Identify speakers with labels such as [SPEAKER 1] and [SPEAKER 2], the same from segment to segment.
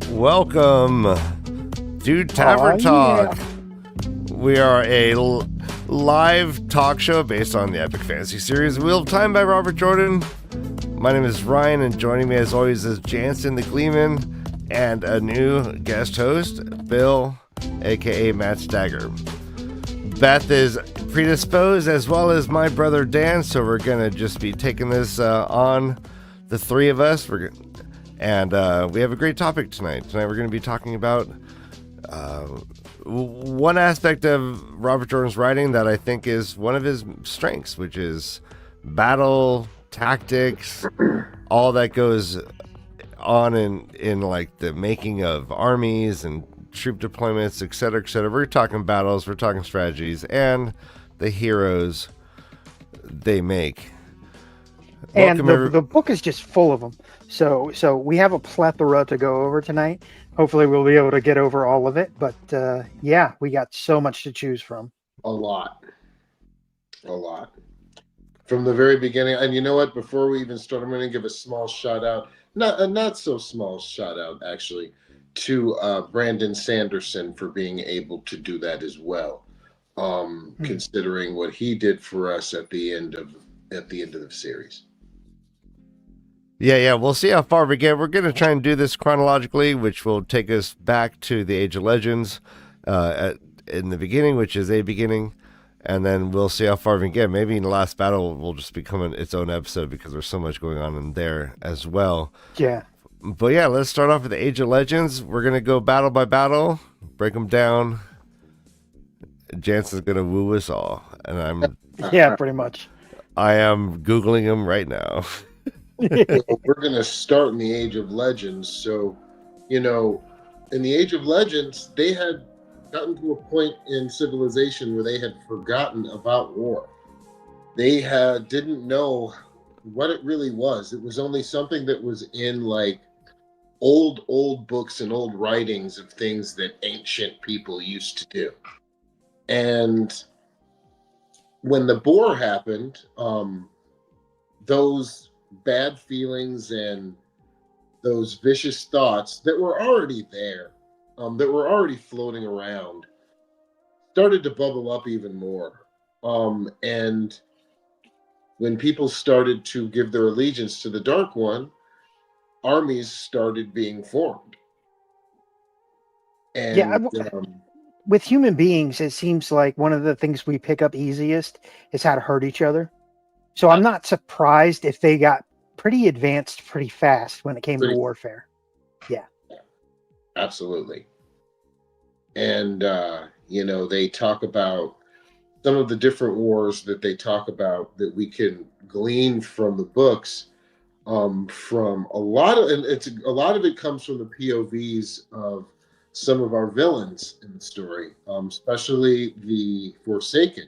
[SPEAKER 1] Welcome to Tavern Talk.
[SPEAKER 2] Yeah.
[SPEAKER 1] We are a live talk show based on the epic fantasy series Wheel of Time by Robert Jordan. My name is Ryan, and joining me as always is Jansen the Gleeman and a new guest host, Bill, aka Matt Stagger. Beth is predisposed, as well as my brother Dan, so we're gonna just be taking this on the three of us. And we have a great topic tonight. Tonight we're going to be talking about one aspect of Robert Jordan's writing that I think is one of his strengths, which is battle, tactics, all that goes on in like the making of armies and troop deployments, etc., etc. We're talking battles, we're talking strategies, and the heroes they make.
[SPEAKER 2] And the book is just full of them. So we have a plethora to go over tonight. Hopefully we'll be able to get over all of it. But yeah, we got so much to choose from.
[SPEAKER 3] A lot. From the very beginning. And you know what? Before we even start, I'm going to give a small shout out, not so small shout out actually, to Brandon Sanderson for being able to do that as well. Considering what he did for us at the end of the series.
[SPEAKER 1] Yeah, we'll see how far we get. We're going to try and do this chronologically, which will take us back to the Age of Legends in the beginning, which is a beginning, and then we'll see how far we can get. Maybe in the last battle will just become its own episode because there's so much going on in there as well.
[SPEAKER 2] Yeah.
[SPEAKER 1] But yeah, let's start off with the Age of Legends. We're going to go battle by battle, break them down. Jansen's going to woo us all, and I'm...
[SPEAKER 2] Yeah, pretty much.
[SPEAKER 1] I am Googling him right now.
[SPEAKER 3] Well, we're going to start in the Age of Legends. So, in the Age of Legends, they had gotten to a point in civilization where they had forgotten about war. They didn't know what it really was. It was only something that was in like old books and old writings of things that ancient people used to do. And when the Boar happened, those bad feelings and those vicious thoughts that were already there, that were already floating around, started to bubble up even more. And when people started to give their allegiance to the Dark One, armies started being formed. And
[SPEAKER 2] yeah, with human beings, it seems like one of the things we pick up easiest is how to hurt each other. So I'm not surprised if they got pretty advanced pretty fast when it came to warfare. Yeah.
[SPEAKER 3] Absolutely. And, they talk about some of the different wars that they talk about that we can glean from the books, from a lot of it comes from the POVs of some of our villains in the story, especially the Forsaken.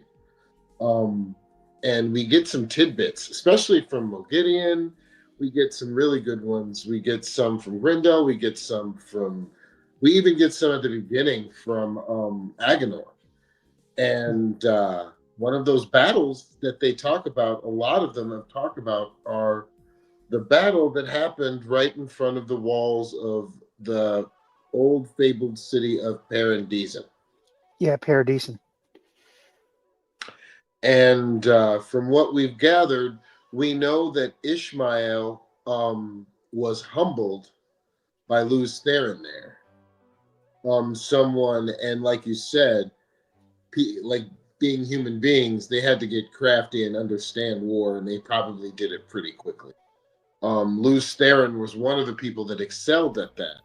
[SPEAKER 3] And we get some tidbits, especially from Mogideon. We get some really good ones. We get some from Grendel. We even get some at the beginning from Agenor. And one of those battles that they talk about, a lot of them have talked about, are the battle that happened right in front of the walls of the old fabled city of Paradisen.
[SPEAKER 2] Yeah, Paradisen.
[SPEAKER 3] And from what we've gathered, we know that Ishmael was humbled by Lews Therin there. And like you said, like being human beings, they had to get crafty and understand war, and they probably did it pretty quickly. Lews Therin was one of the people that excelled at that,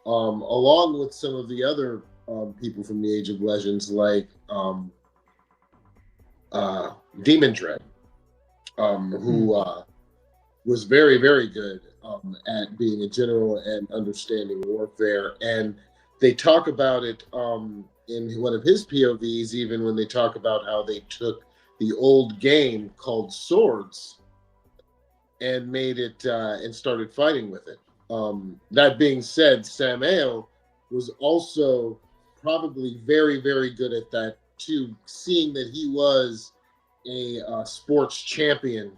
[SPEAKER 3] along with some of the other people from the Age of Legends, like Demon Dread, who was very, very good at being a general and understanding warfare. And they talk about it in one of his POVs, even when they talk about how they took the old game called Swords and made it and started fighting with it. That being said, Samael was also probably very, very good at that too, seeing that he was a sports champion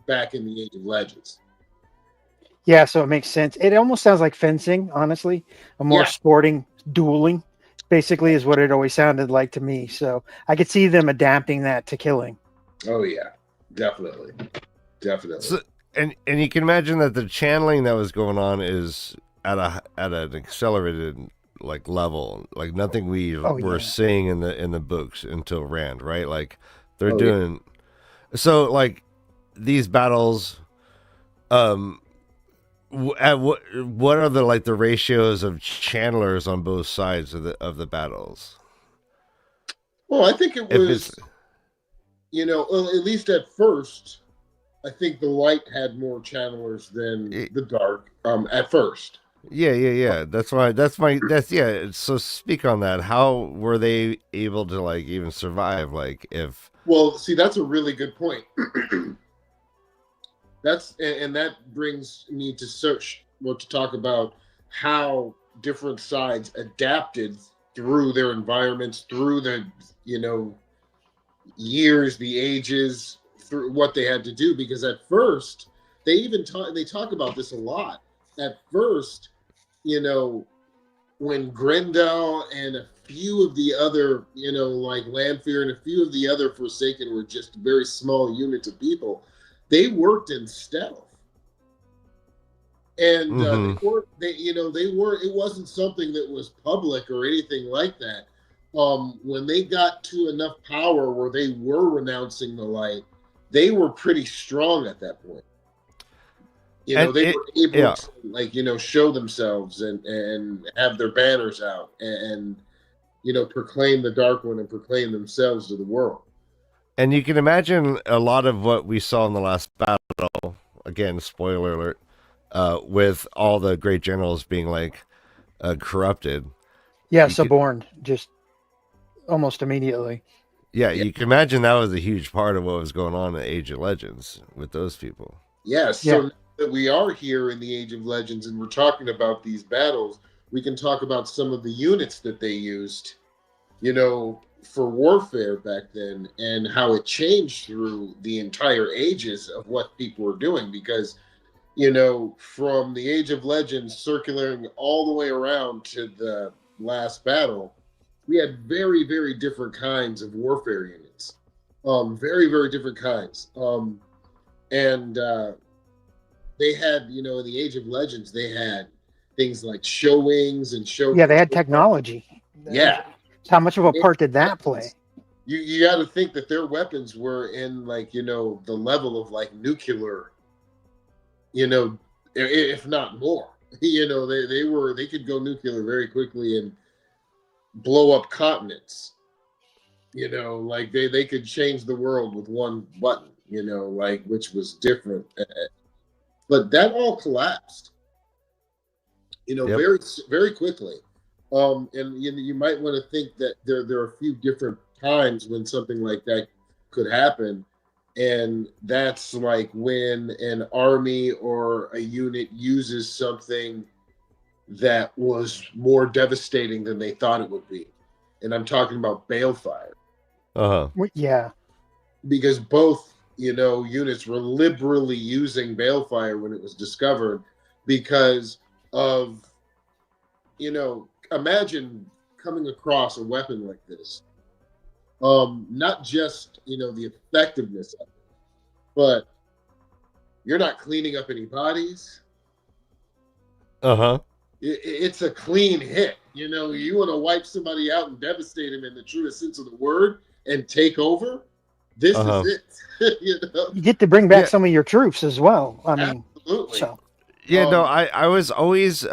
[SPEAKER 3] back in the Age of Legends.
[SPEAKER 2] Yeah, so it makes sense. It almost sounds like fencing, honestly. A more
[SPEAKER 3] Yeah.
[SPEAKER 2] sporting dueling, basically, is what it always sounded like to me. So I could see them adapting that to killing.
[SPEAKER 3] Oh yeah, definitely.
[SPEAKER 1] So, and you can imagine that the channeling that was going on is at an accelerated like level, like nothing we were seeing in the books until Rand, right? Like they're doing so like these battles. At what are the ratios of channelers on both sides of the battles?
[SPEAKER 3] Well, I think it was, at least at first, I think the light had more channelers than the dark. At first.
[SPEAKER 1] Yeah. So speak on that. How were they able to like even survive? Like if.
[SPEAKER 3] Well, see, that's a really good point. That brings me to talk about how different sides adapted through their environments, through the years, the ages, through what they had to do. Because at first, they talk about this a lot. At first, when Grendel and a few of the other, like Lanfear and a few of the other Forsaken were just very small units of people. They worked in stealth, and it wasn't something that was public or anything like that. When they got to enough power where they were renouncing the light, they were pretty strong at that point. They were able to show themselves and have their banners out and proclaim the Dark One and proclaim themselves to the world.
[SPEAKER 1] And you can imagine a lot of what we saw in the last battle, again, spoiler alert, with all the great generals being like corrupted.
[SPEAKER 2] Yeah, suborned just almost immediately.
[SPEAKER 1] Yeah, you can imagine that was a huge part of what was going on in Age of Legends with those people.
[SPEAKER 3] Yes, so that we are here in the Age of Legends and we're talking about these battles, we can talk about some of the units that they used, for warfare back then and how it changed through the entire ages of what people were doing. Because, from the Age of Legends circulating all the way around to the last battle, we had very, very different kinds of warfare units. Very, very different kinds. They had, in the Age of Legends, they had things like show wings and show.
[SPEAKER 2] Yeah, they had technology.
[SPEAKER 3] Yeah.
[SPEAKER 2] How much of a part did that play?
[SPEAKER 3] You got to think that their weapons were in the level of like nuclear, if not more. They could go nuclear very quickly and blow up continents. They could change the world with one button. Which was different. But that all collapsed. Very, very quickly. And you might want to think that there are a few different times when something like that could happen, and that's like when an army or a unit uses something that was more devastating than they thought it would be, and I'm talking about Balefire.
[SPEAKER 2] Yeah,
[SPEAKER 3] because both units were liberally using Balefire when it was discovered because of imagine coming across a weapon like this. Not just, the effectiveness of it, but you're not cleaning up any bodies. It's a clean hit. You want to wipe somebody out and devastate them in the truest sense of the word and take over. This is it.
[SPEAKER 2] You get to bring back some of your troops as well. I mean,
[SPEAKER 3] absolutely.
[SPEAKER 2] So.
[SPEAKER 1] Yeah, I was always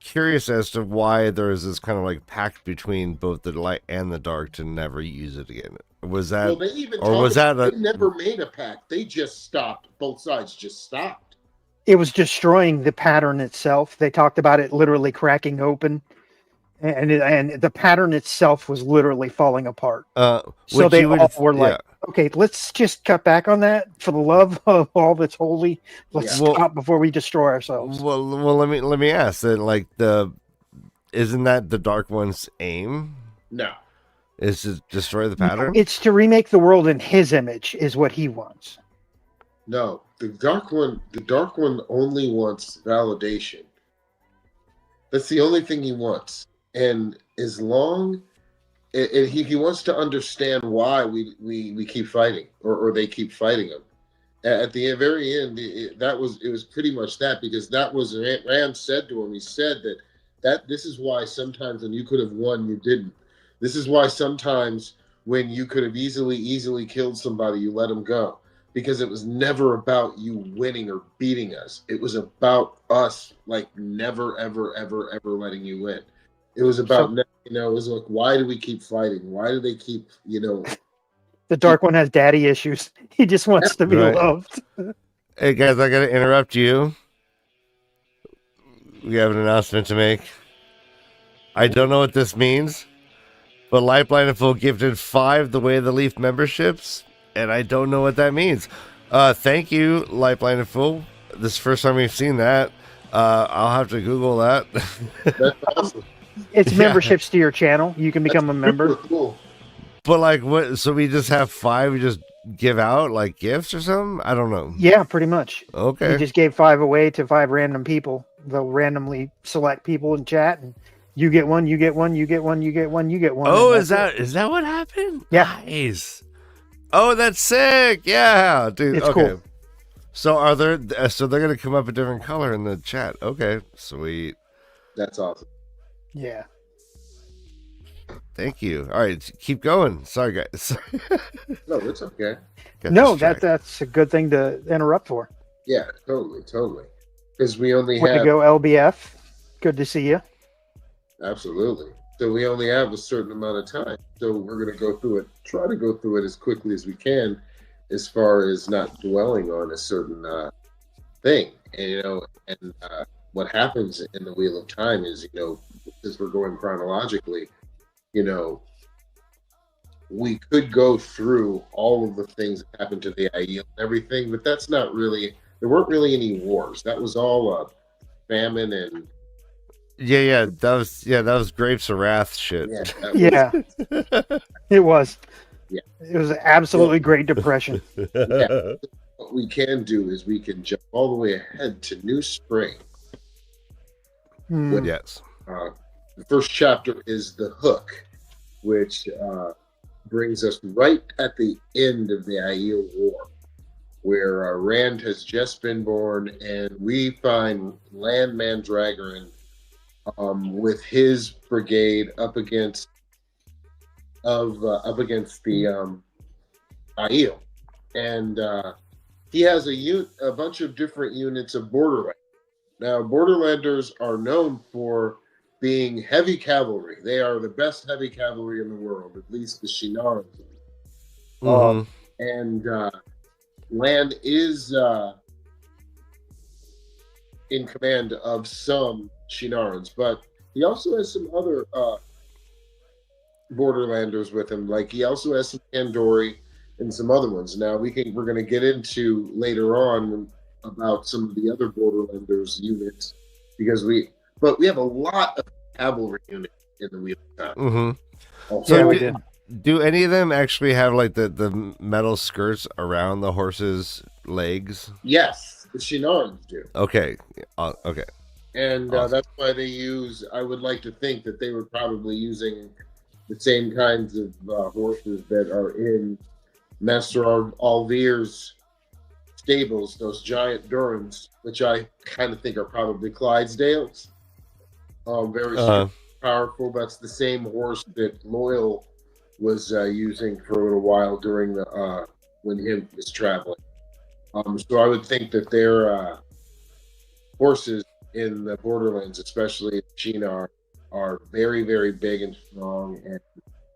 [SPEAKER 1] curious as to why there was this kind of like pact between both the light and the dark to never use it again. Was that,
[SPEAKER 3] well, they even they never made a pact? They just stopped. Both sides just stopped.
[SPEAKER 2] It was destroying the pattern itself. They talked about it literally cracking open, and the pattern itself was literally falling apart. So they all were like, okay, let's just cut back on that for the love of all that's holy. Let's stop before we destroy ourselves.
[SPEAKER 1] Well, let me ask that. Like isn't that the Dark One's aim?
[SPEAKER 3] No.
[SPEAKER 1] Is to destroy the pattern?
[SPEAKER 2] It's to remake the world in his image, is what he wants.
[SPEAKER 3] No, the Dark One only wants validation. That's the only thing he wants. And as long he wants to understand why we keep fighting, or they keep fighting him. At the very end, it was pretty much that, because that was Rand said to him. He said that this is why sometimes when you could have won, you didn't. This is why sometimes when you could have easily killed somebody, you let them go, because it was never about you winning or beating us. It was about us, like, never ever letting you win. It was about, it was like, why do we keep fighting? Why do they keep,
[SPEAKER 2] The Dark One has daddy issues. He just wants to be loved.
[SPEAKER 1] Hey guys, I gotta interrupt you. We have an announcement to make. I don't know what this means, but Lifeline and Full gifted 5 The Way of the Leaf memberships, and I don't know what that means. Thank you, Lifeline and Full. This is the first time we've seen that. I'll have to Google that.
[SPEAKER 3] That's awesome.
[SPEAKER 2] It's memberships to your channel. You can become a member.
[SPEAKER 3] Cool.
[SPEAKER 1] But like, what? So we just have 5. We just give out like gifts or something? I don't know.
[SPEAKER 2] Yeah, pretty much.
[SPEAKER 1] Okay.
[SPEAKER 2] He just gave 5 away to 5 random people. They'll randomly select people in chat, and you get one, you get one, you get one, you get one, you get one.
[SPEAKER 1] Oh, is that what happened?
[SPEAKER 2] Yeah.
[SPEAKER 1] Nice. Oh, that's sick. Yeah, dude.
[SPEAKER 2] It's
[SPEAKER 1] okay.
[SPEAKER 2] cool.
[SPEAKER 1] So they're gonna come up a different color in the chat. Okay, sweet.
[SPEAKER 3] That's awesome.
[SPEAKER 2] Yeah.
[SPEAKER 1] Thank you. All right, keep going. Sorry, guys.
[SPEAKER 3] No, it's okay.
[SPEAKER 2] No, that's a good thing to interrupt for.
[SPEAKER 3] Yeah, totally. Because we only
[SPEAKER 2] Way
[SPEAKER 3] have
[SPEAKER 2] to go, LBF. Good to see you.
[SPEAKER 3] absolutely. So we only have a certain amount of time. So we're gonna go through it. Try to go through it as quickly as we can, as far as not dwelling on a certain thing. And what happens in the Wheel of Time is, as we're going chronologically, we could go through all of the things that happened to the Aiel and everything, but that's not really. There weren't really any wars. That was all famine and.
[SPEAKER 1] Yeah, that was Grapes of Wrath shit.
[SPEAKER 2] Yeah, it was.
[SPEAKER 3] Yeah,
[SPEAKER 2] it was an absolutely Great Depression.
[SPEAKER 3] Yeah. What we can do is we can jump all the way ahead to New Spring.
[SPEAKER 1] Yes.
[SPEAKER 3] The first chapter is The Hook, which brings us right at the end of the Aiel War, where Rand has just been born, and we find Lan Mandragoran with his brigade up against the Aiel, and he has a bunch of different units of Borderlanders. Now, Borderlanders are known for being heavy cavalry. They are the best heavy cavalry in the world, at least the Shinarans. And Lan is in command of some Shinarans, but he also has some other Borderlanders with him. Like, he also has some Andori and some other ones. Now we're going to get into later on about some of the other Borderlanders units, because we have a lot of cavalry units in the Wheel of Time.
[SPEAKER 1] So do any of them actually have like the metal skirts around the horse's legs?
[SPEAKER 3] Yes, the Shinarans do.
[SPEAKER 1] Okay. Okay.
[SPEAKER 3] And that's why they use. I would like to think that they were probably using the same kinds of horses that are in Master Alvir's stables, those giant Durans, which I kind of think are probably Clydesdales. Very powerful. That's the same horse that Loyal was using for a little while during the when he was traveling. So I would think that their horses in the Borderlands, especially Shinar, are very, very big and strong and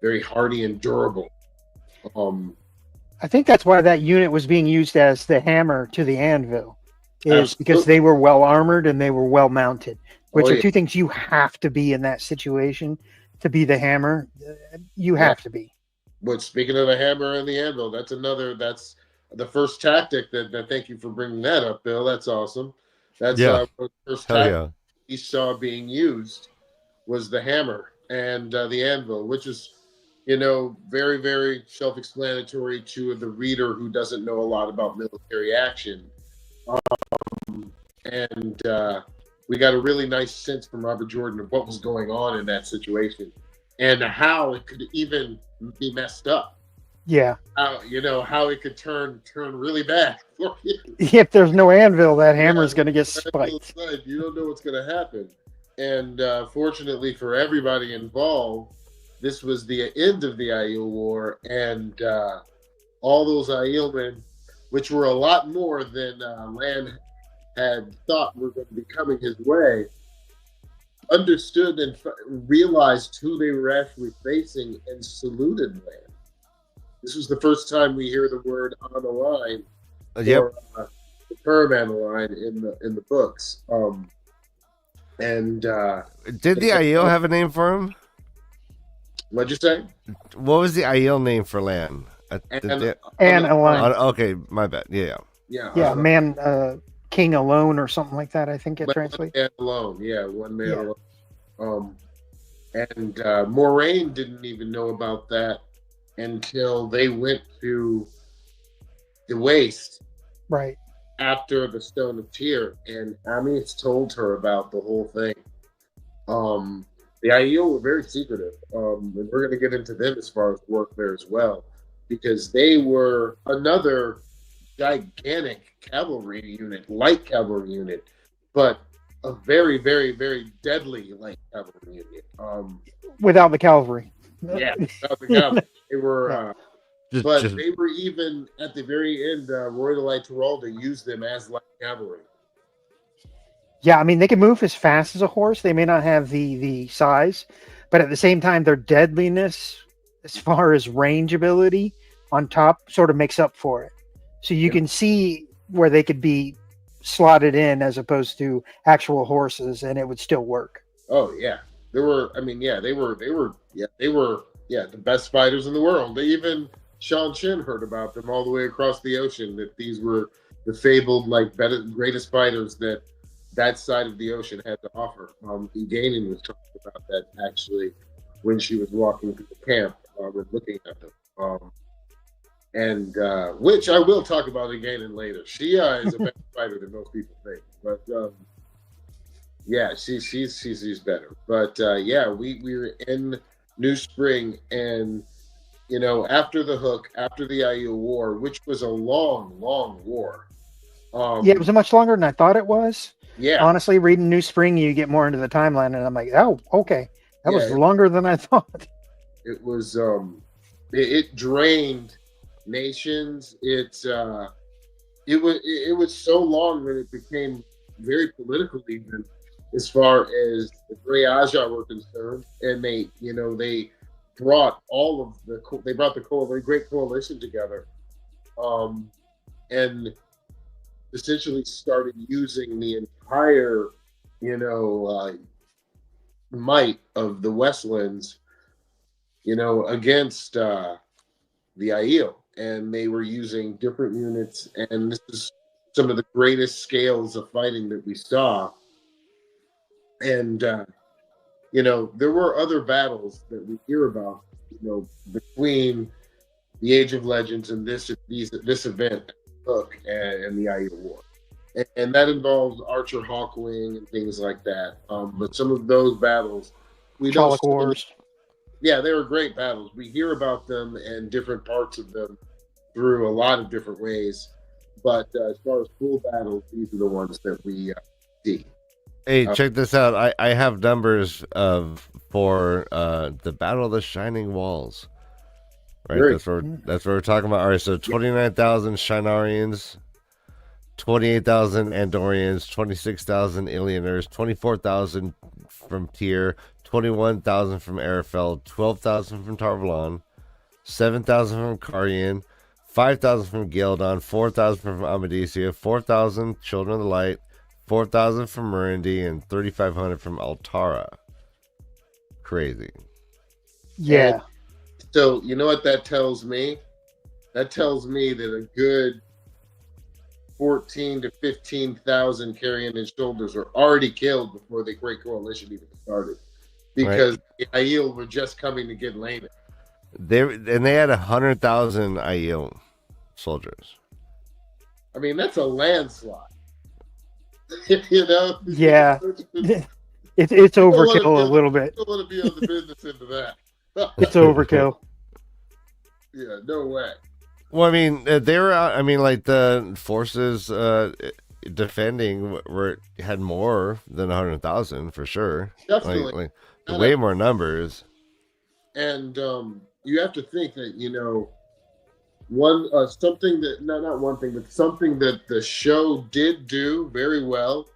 [SPEAKER 3] very hardy and durable.
[SPEAKER 2] I think that's why that unit was being used as the hammer to the anvil, is because they were well armored and they were well mounted, which are two things you have to be in that situation to be the hammer. You have to be.
[SPEAKER 3] But speaking of the hammer and the anvil, that's the first tactic that thank you for bringing that up, Bill. That's awesome. That's one of the first tactics he saw being used was the hammer and the anvil, which is, very, very self-explanatory to the reader who doesn't know a lot about military action. And we got a really nice sense from Robert Jordan of what was going on in that situation and how it could even be messed up.
[SPEAKER 2] Yeah.
[SPEAKER 3] How it could turn really bad for you.
[SPEAKER 2] If there's no anvil, that hammer's going to get spiked.
[SPEAKER 3] You don't know what's going to happen. And fortunately for everybody involved, this was the end of the Aiel War, and all those Aielmen, which were a lot more than Lan had thought were going to be coming his way, understood and realized who they were actually facing and saluted Lan. This was the first time we hear the word on the line,
[SPEAKER 1] Yep.
[SPEAKER 3] or the term on the line in the books. Did
[SPEAKER 1] the Aiel have a name for him?
[SPEAKER 3] What'd you say?
[SPEAKER 1] What was the Aiel name for Lan?
[SPEAKER 2] And alone.
[SPEAKER 1] Okay, my bad. Yeah.
[SPEAKER 2] Yeah, man, king alone or something like that. I think it translates.
[SPEAKER 3] One man alone. Yeah, one man alone. Moraine didn't even know about that until they went to the Waste,
[SPEAKER 2] right
[SPEAKER 3] after the Stone of Tyr, and Amy's told her about the whole thing. The Aiel were very secretive, and we're going to get into them as far as work there as well, because they were another gigantic light cavalry unit, but a very, very, very deadly light cavalry unit.
[SPEAKER 2] Without the cavalry.
[SPEAKER 3] Yeah, without the cavalry. They were, they were even at the very end. Roy de la Tiralda used them as light cavalry.
[SPEAKER 2] Yeah, I mean, they can move as fast as a horse. They may not have the size, but at the same time, their deadliness, as far as range ability on top, sort of makes up for it. So you can see where they could be slotted in as opposed to actual horses, and it would still work.
[SPEAKER 3] Oh yeah, they were the best fighters in the world. They even Sean Shin heard about them all the way across the ocean, that these were the fabled greatest fighters that side of the ocean had to offer. Eganin was talking about that actually when she was walking through the camp and looking at them. Which I will talk about Eganin later. She is a better fighter than most people think, but she's better. But we were in New Spring, and after the Hook, after the Aiel War, which was a long, long war.
[SPEAKER 2] It was much longer than I thought it was.
[SPEAKER 3] Yeah.
[SPEAKER 2] Honestly, reading New Spring, you get more into the timeline, and I'm like, oh, okay. That was longer than I thought.
[SPEAKER 3] It was, it drained nations. It was so long that it became very political, even as far as the Grey Aja were concerned. And they brought the Great Coalition together, and essentially started using the entire, might of the Westlands, against the Aiel. And they were using different units, and this is some of the greatest scales of fighting that we saw. And there were other battles that we hear about, between the Age of Legends and this event, Hook, and the Aiel War, and that involves Archer Hawkwing and things like that. But some of those battles,
[SPEAKER 2] Trolloc Wars.
[SPEAKER 3] Yeah, they were great battles. We hear about them and different parts of them through a lot of different ways. But as far as full battles, these are the ones that we see.
[SPEAKER 1] Hey, check this out. I have numbers for the Battle of the Shining Walls. Right, that's what we're talking about. All right, so 29,000 Shinarians, 28,000 Andorians, 26,000 Alieners, 24,000 from Tyr, 21,000 from Arafel, 12,000 from Tarvalon, 7,000 from Carrion, 5,000 from Galdon, 4,000 from Amadisia, 4,000 Children of the Light, 4,000 from Merendi, and 3,500 from Altara. Crazy.
[SPEAKER 2] Yeah.
[SPEAKER 3] And so you know what that tells me? That tells me that a good 14 to 15,000 Carrion and Shoulders were already killed before the Great Coalition even started, because the Aiel were just coming to get Laman.
[SPEAKER 1] They had 100,000 Aiel soldiers.
[SPEAKER 3] I mean, that's a landslide. You know?
[SPEAKER 2] Yeah.
[SPEAKER 3] You
[SPEAKER 2] It's
[SPEAKER 3] don't wanna
[SPEAKER 2] overkill
[SPEAKER 3] be
[SPEAKER 2] a little bit.
[SPEAKER 3] don't want to be on the business end of that.
[SPEAKER 2] It's overkill.
[SPEAKER 3] Yeah, no way.
[SPEAKER 1] Well, I mean, they were out. I mean, like the forces defending had more than 100,000 for sure.
[SPEAKER 3] Definitely.
[SPEAKER 1] Like way more numbers.
[SPEAKER 3] And you have to think that, you know, one something that not one thing, but something that the show did do very well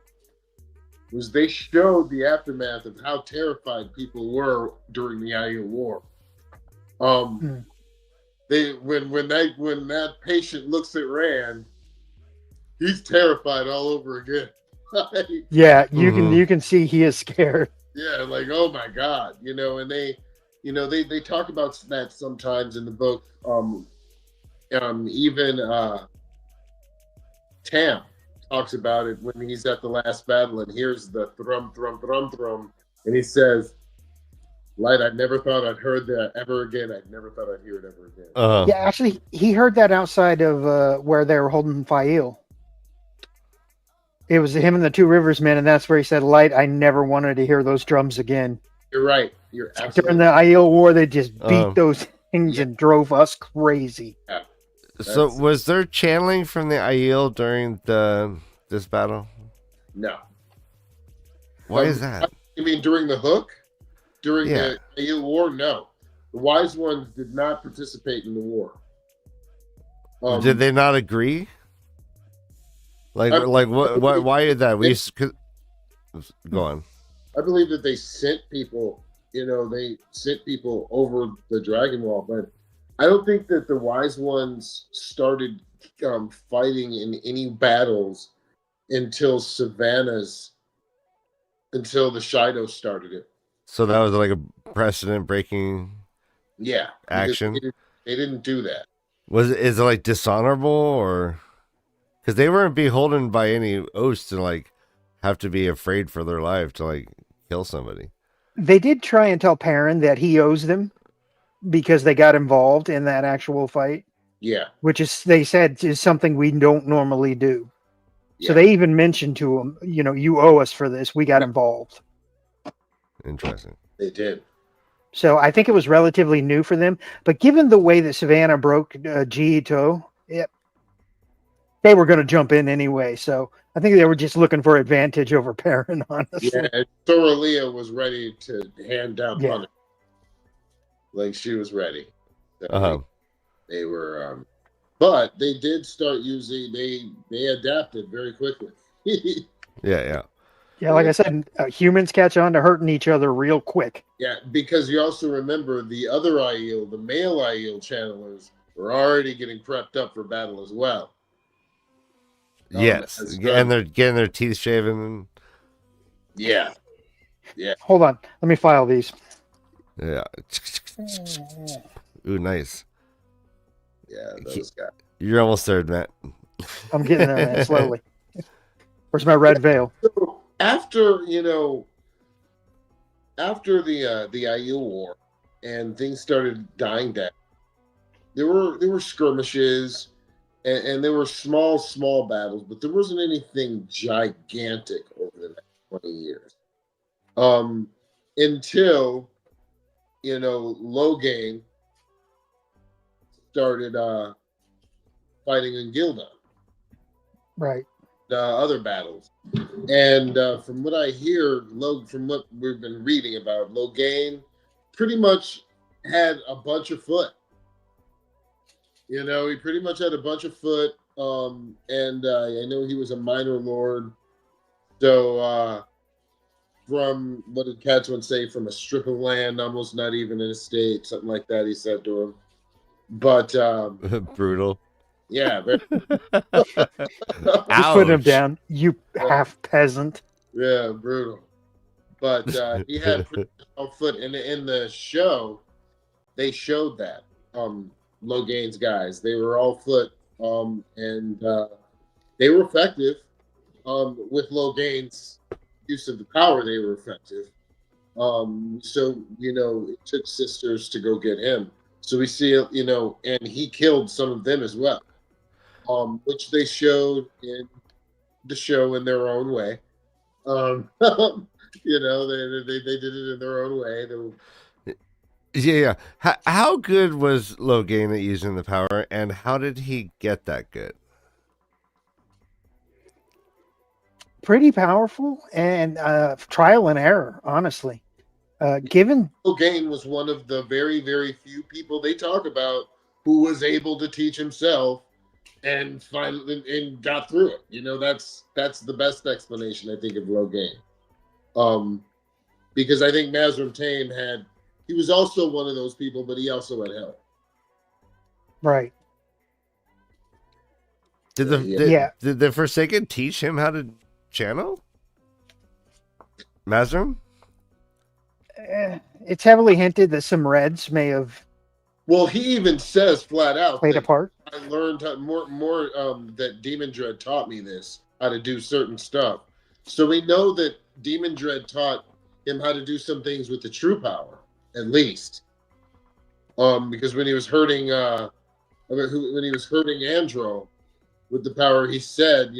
[SPEAKER 3] was they showed the aftermath of how terrified people were during the Aiel War. They when that patient looks at Rand, he's terrified all over again.
[SPEAKER 2] Yeah, you can see he is scared.
[SPEAKER 3] Yeah, like, oh my God, you know, and they talk about that sometimes in the book. Even Tam talks about it when he's at the last battle and hears the thrum, thrum, thrum, thrum, and he says, "Light, I never thought I'd heard that ever again. I never thought I'd hear it ever again."
[SPEAKER 2] Yeah, actually, he heard that outside of where they were holding Fail. It was him and the Two Rivers men, and that's where he said, "Light, I never wanted to hear those drums again."
[SPEAKER 3] You're right. You're absolutely
[SPEAKER 2] During the Aiel War, they just beat those things and drove us crazy.
[SPEAKER 3] Yeah.
[SPEAKER 1] So was there channeling from the Aiel during this battle?
[SPEAKER 3] No.
[SPEAKER 1] Why is that?
[SPEAKER 3] You mean during the Hook? During the Aiel War? No. The Wise Ones did not participate in the war.
[SPEAKER 1] Did they not agree? Like what? Why is that? Go on.
[SPEAKER 3] I believe that they sent people. You know, they sent people over the Dragon Wall, but I don't think that the Wise Ones started fighting in any battles until the Shido started it.
[SPEAKER 1] So that was like a precedent-breaking action.
[SPEAKER 3] They didn't do that.
[SPEAKER 1] Is it like dishonorable, or because they weren't beholden by any oaths to like have to be afraid for their life to like kill somebody?
[SPEAKER 2] They did try and tell Perrin that he owes them because they got involved in that actual fight.
[SPEAKER 3] Yeah.
[SPEAKER 2] Which is, they said, is something we don't normally do. Yeah. So they even mentioned to him, you know, you owe us for this. We got involved.
[SPEAKER 1] Interesting.
[SPEAKER 3] They did.
[SPEAKER 2] So I think it was relatively new for them. But given the way that Savannah broke G-Ito, they were going to jump in anyway. So I think they were just looking for advantage over Perrin, honestly.
[SPEAKER 3] Yeah, and Thoralia was ready to hand down punishment. Like, she was ready. So they were, but they did start using, they adapted very quickly.
[SPEAKER 1] Yeah,
[SPEAKER 2] like I said, humans catch on to hurting each other real quick.
[SPEAKER 3] Yeah, because you also remember the other Aiel, the male Aiel channelers, were already getting prepped up for battle as well.
[SPEAKER 1] Yes, and they're getting their teeth shaven.
[SPEAKER 3] Yeah.
[SPEAKER 2] Hold on, let me file these.
[SPEAKER 1] Yeah. Ooh, nice.
[SPEAKER 3] Yeah, those guys.
[SPEAKER 1] You're almost there, Matt.
[SPEAKER 2] I'm getting there, man, slowly. Where's my red veil?
[SPEAKER 3] So after the Aiel War and things started dying down, there were skirmishes. And there were small battles, but there wasn't anything gigantic over the next 20 years. Until, Logain started fighting in Gildan.
[SPEAKER 2] Right.
[SPEAKER 3] Other battles. And from what I hear, from what we've been reading about, Logain pretty much had a bunch of foot. You know, he pretty much had a bunch of foot, and I know he was a minor lord. So, from, what did Catchman say, from a strip of land, almost not even an estate, something like that, he said to him. But,
[SPEAKER 1] brutal.
[SPEAKER 3] Yeah.
[SPEAKER 2] Just put him down, you half peasant.
[SPEAKER 3] Yeah, brutal. But he had pretty much foot, and in the show, they showed that. Logain's guys, they were all foot, and they were effective. With Logain's use of the power, they were effective. So it took sisters to go get him. So we see, and he killed some of them as well, which they showed in the show in their own way. They did it in their own way.
[SPEAKER 1] Yeah. How good was Logain at using the power, and how did he get that good?
[SPEAKER 2] Pretty powerful and trial and error, honestly. Given
[SPEAKER 3] Logain was one of the very, very few people they talk about who was able to teach himself and finally and got through it. That's the best explanation I think of Logain. Because I think Mazrim Taim he was also one of those people, but he also had help.
[SPEAKER 2] right.
[SPEAKER 1] Did the Forsaken teach him how to channel? Mazrim?
[SPEAKER 2] It's heavily hinted that some Reds may have
[SPEAKER 3] Well, he even says flat out
[SPEAKER 2] played a part.
[SPEAKER 3] I learned more that Demon Dread taught me how to do certain stuff. So we know that Demon Dread taught him how to do some things with the true power, at least. Because when he was hurting Andro with the power, he said,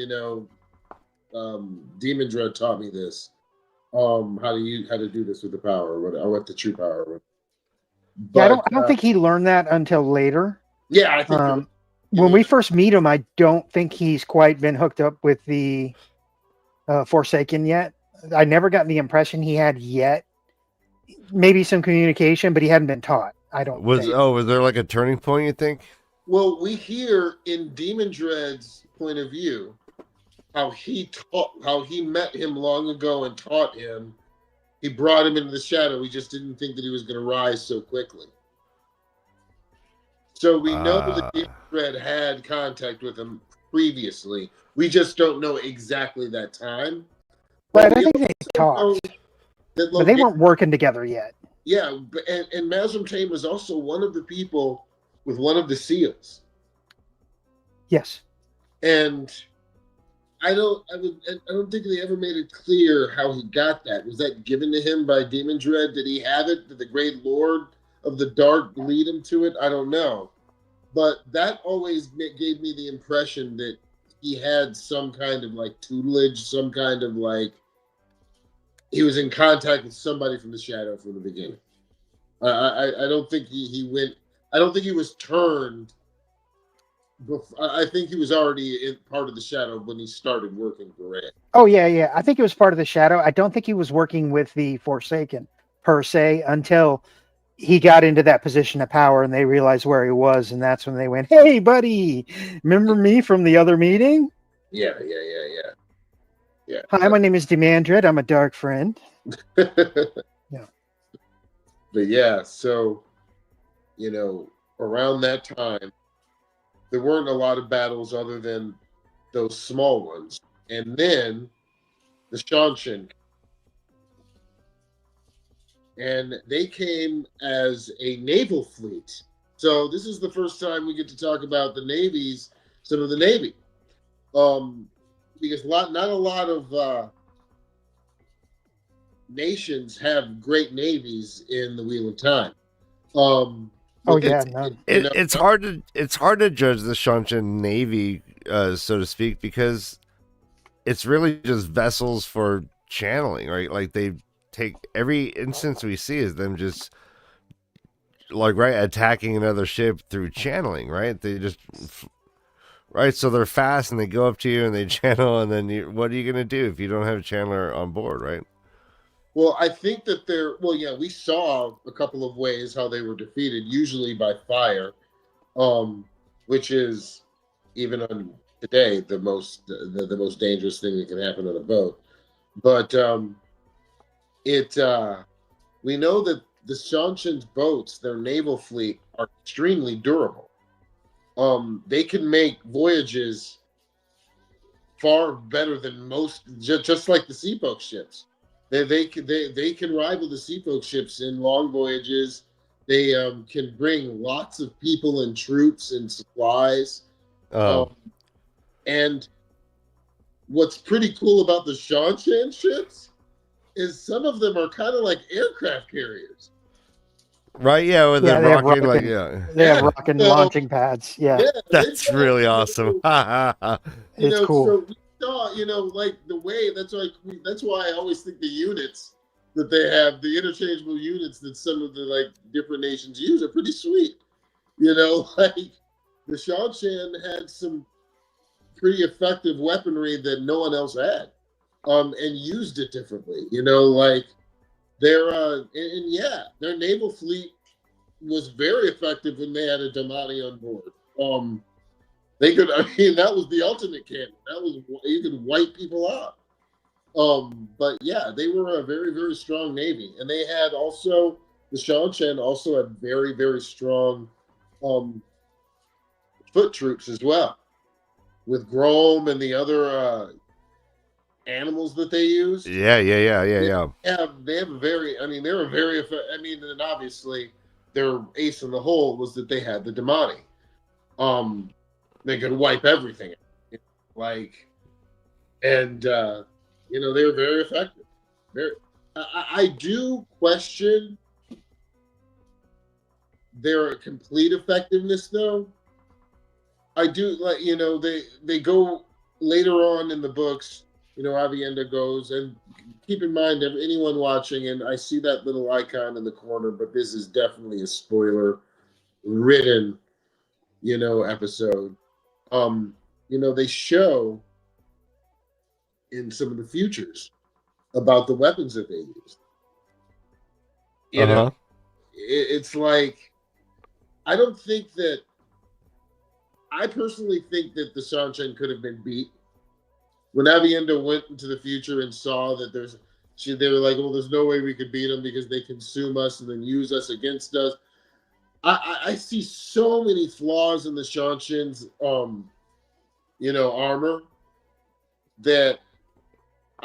[SPEAKER 3] Demon Dread taught me this. How to do this with the power, or what the true power was.
[SPEAKER 2] But, I don't think he learned that until later.
[SPEAKER 3] Yeah, I think
[SPEAKER 2] when we first meet him, I don't think he's quite been hooked up with the Forsaken yet. I never got the impression he had yet. Maybe some communication, but he hadn't been taught. I don't think.
[SPEAKER 1] Was there like a turning point, you think?
[SPEAKER 3] Well, we hear in Demon Dread's point of view how he met him long ago and taught him. He brought him into the shadow. He just didn't think that he was going to rise so quickly. So we know that Demon Dread had contact with him previously. We just don't know exactly that time.
[SPEAKER 2] But I think they talked. But they weren't working together yet.
[SPEAKER 3] Yeah, and Mazrim Taim was also one of the people with one of the seals.
[SPEAKER 2] Yes.
[SPEAKER 3] And I don't think they ever made it clear how he got that. Was that given to him by Demon Dread? Did he have it? Did the Great Lord of the Dark lead him to it? I don't know. But that always gave me the impression that he had some kind of like tutelage, some kind of like he was in contact with somebody from the shadow from the beginning. I don't think he went. I don't think he was turned. I think he was already part of the shadow when he started working for Red.
[SPEAKER 2] Oh yeah. I think it was part of the shadow. I don't think he was working with the Forsaken per se until he got into that position of power and they realized where he was, and that's when they went, "Hey, buddy, remember me from the other meeting?"
[SPEAKER 3] Yeah.
[SPEAKER 2] Hi, my name is Demandred. I'm a dark friend.
[SPEAKER 3] Yeah. But yeah, so around that time, there weren't a lot of battles other than those small ones. And then the Shanshin. And they came as a naval fleet. So this is the first time we get to talk about the navies, some of the Navy. Because not a lot of nations have great navies in the Wheel of Time.
[SPEAKER 1] It's hard to judge the Shanshin Navy, so to speak, because it's really just vessels for channeling, right? Like they take every instance we see is them just attacking another ship through channeling, right? They just so they're fast and they go up to you and they channel, and then what are you going to do if you don't have a channeler on board, right?
[SPEAKER 3] Well, I think that we saw a couple of ways how they were defeated, usually by fire, which is even on today the most dangerous thing that can happen on a boat. But we know that the Shanshin's boats, their naval fleet, are extremely durable. They can make voyages far better than most, just like the Seafolk ships. They can rival the Seafolk ships in long voyages. They can bring lots of people and troops and supplies. And what's pretty cool about the Shanshan ships is some of them are kind of like aircraft carriers.
[SPEAKER 1] Right? Yeah, with
[SPEAKER 2] Yeah,
[SPEAKER 1] the
[SPEAKER 2] they have
[SPEAKER 1] rocket, like,
[SPEAKER 2] rocket.
[SPEAKER 1] yeah.
[SPEAKER 2] They have
[SPEAKER 3] Yeah,
[SPEAKER 2] rocket
[SPEAKER 3] so
[SPEAKER 2] launching pads. Yeah,
[SPEAKER 3] yeah,
[SPEAKER 1] That's really awesome.
[SPEAKER 2] it's cool.
[SPEAKER 3] So we saw, like the way that's why I always think the units that they have, the interchangeable units that some of the like different nations use are pretty sweet. Like the Shanshan had some pretty effective weaponry that no one else had, and used it differently. Like their and yeah, their naval fleet was very effective when they had a Damani on board. They could, I mean, that was the ultimate cannon. That was, you could wipe people out. But yeah, they were a very, very strong navy, and they had also the Shanshan also had very, very strong um, foot troops as well, with Grom and the other animals that they used.
[SPEAKER 1] Yeah.
[SPEAKER 3] They have a very, I mean, they were very, I mean, and obviously their ace in the hole was that they had the Damani. They could wipe everything, like, and they were very effective. Very, I do question their complete effectiveness, though. I do, like, they go later on in the books. Avienda goes, and keep in mind, anyone watching, and I see that little icon in the corner, but this is definitely a spoiler ridden, episode. They show in some of the futures about the weapons that they used.
[SPEAKER 1] Uh-huh.
[SPEAKER 3] It's like, I don't think that, I personally think that the Shanshan could have been beat. When Avienda went into the future and saw that they were like, well, there's no way we could beat them because they consume us and then use us against us. I see so many flaws in the Shanshan's, armor that.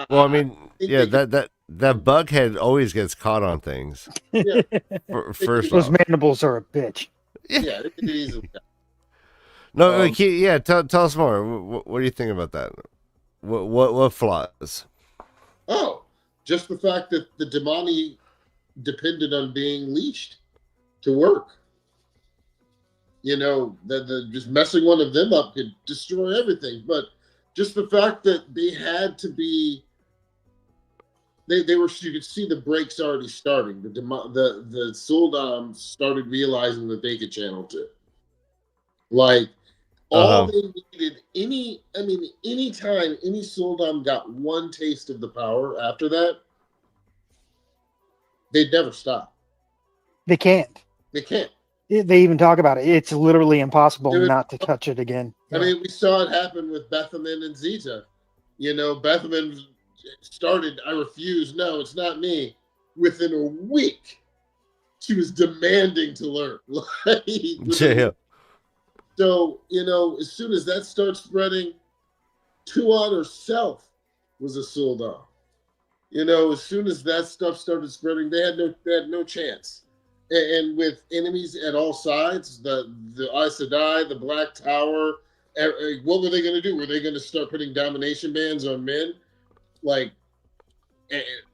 [SPEAKER 1] Well, I mean,
[SPEAKER 3] think
[SPEAKER 1] yeah,
[SPEAKER 3] they
[SPEAKER 1] that bughead always gets caught on things.
[SPEAKER 3] Yeah.
[SPEAKER 1] First
[SPEAKER 2] Those
[SPEAKER 1] off,
[SPEAKER 2] mandibles are a bitch.
[SPEAKER 3] Yeah, they could easily.
[SPEAKER 1] no, yeah, tell us more. What do you think about that? What flaws?
[SPEAKER 3] Oh, just the fact that the Damani depended on being leashed to work. That just messing one of them up could destroy everything. But just the fact that they had to be, they were, you could see the brakes already starting. The Suldam started realizing that they could channel too. Like, all they needed, anytime any Suldam got one taste of the power after that, they'd never stop.
[SPEAKER 2] They can't.
[SPEAKER 3] They can't.
[SPEAKER 2] They even talk about it. It's literally impossible not to touch it again.
[SPEAKER 3] I mean, we saw it happen with Bethaman and Zeta. Bethaman started, I refuse, no, it's not me. Within a week, she was demanding to learn.
[SPEAKER 1] Yeah.
[SPEAKER 3] So, as soon as that starts spreading, Tuon herself was a Suldam. As soon as that stuff started spreading, they had no chance. And with enemies at all sides, the Aes Sedai, the Black Tower, what were they going to do? Were they going to start putting domination bands on men? Like,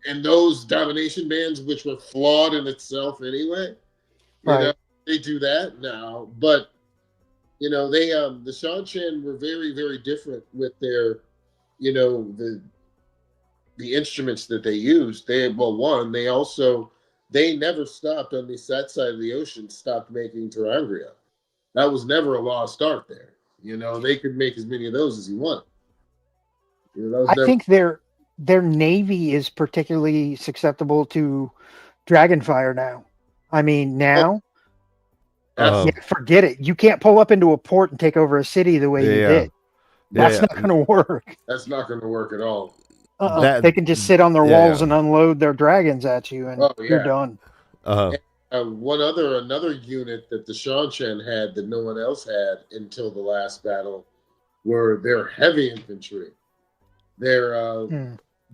[SPEAKER 3] and those domination bands, which were flawed in itself anyway,
[SPEAKER 2] Right.
[SPEAKER 3] they do that now. But, they, the Shanshan were very, very different with their, the instruments that they used. They never stopped on that side of the ocean, stopped making Terangria. That was never a lost art there. They could make as many of those as you want.
[SPEAKER 2] I think their navy is particularly susceptible to Dragonfire now. I mean, now, forget it. You can't pull up into a port and take over a city the way you did. That's not going to work.
[SPEAKER 3] That's not going to work at all.
[SPEAKER 2] They can just sit on their walls and unload their dragons at you, and you're done.
[SPEAKER 3] Another unit that the Shanshan had that no one else had until the last battle were their heavy infantry. Their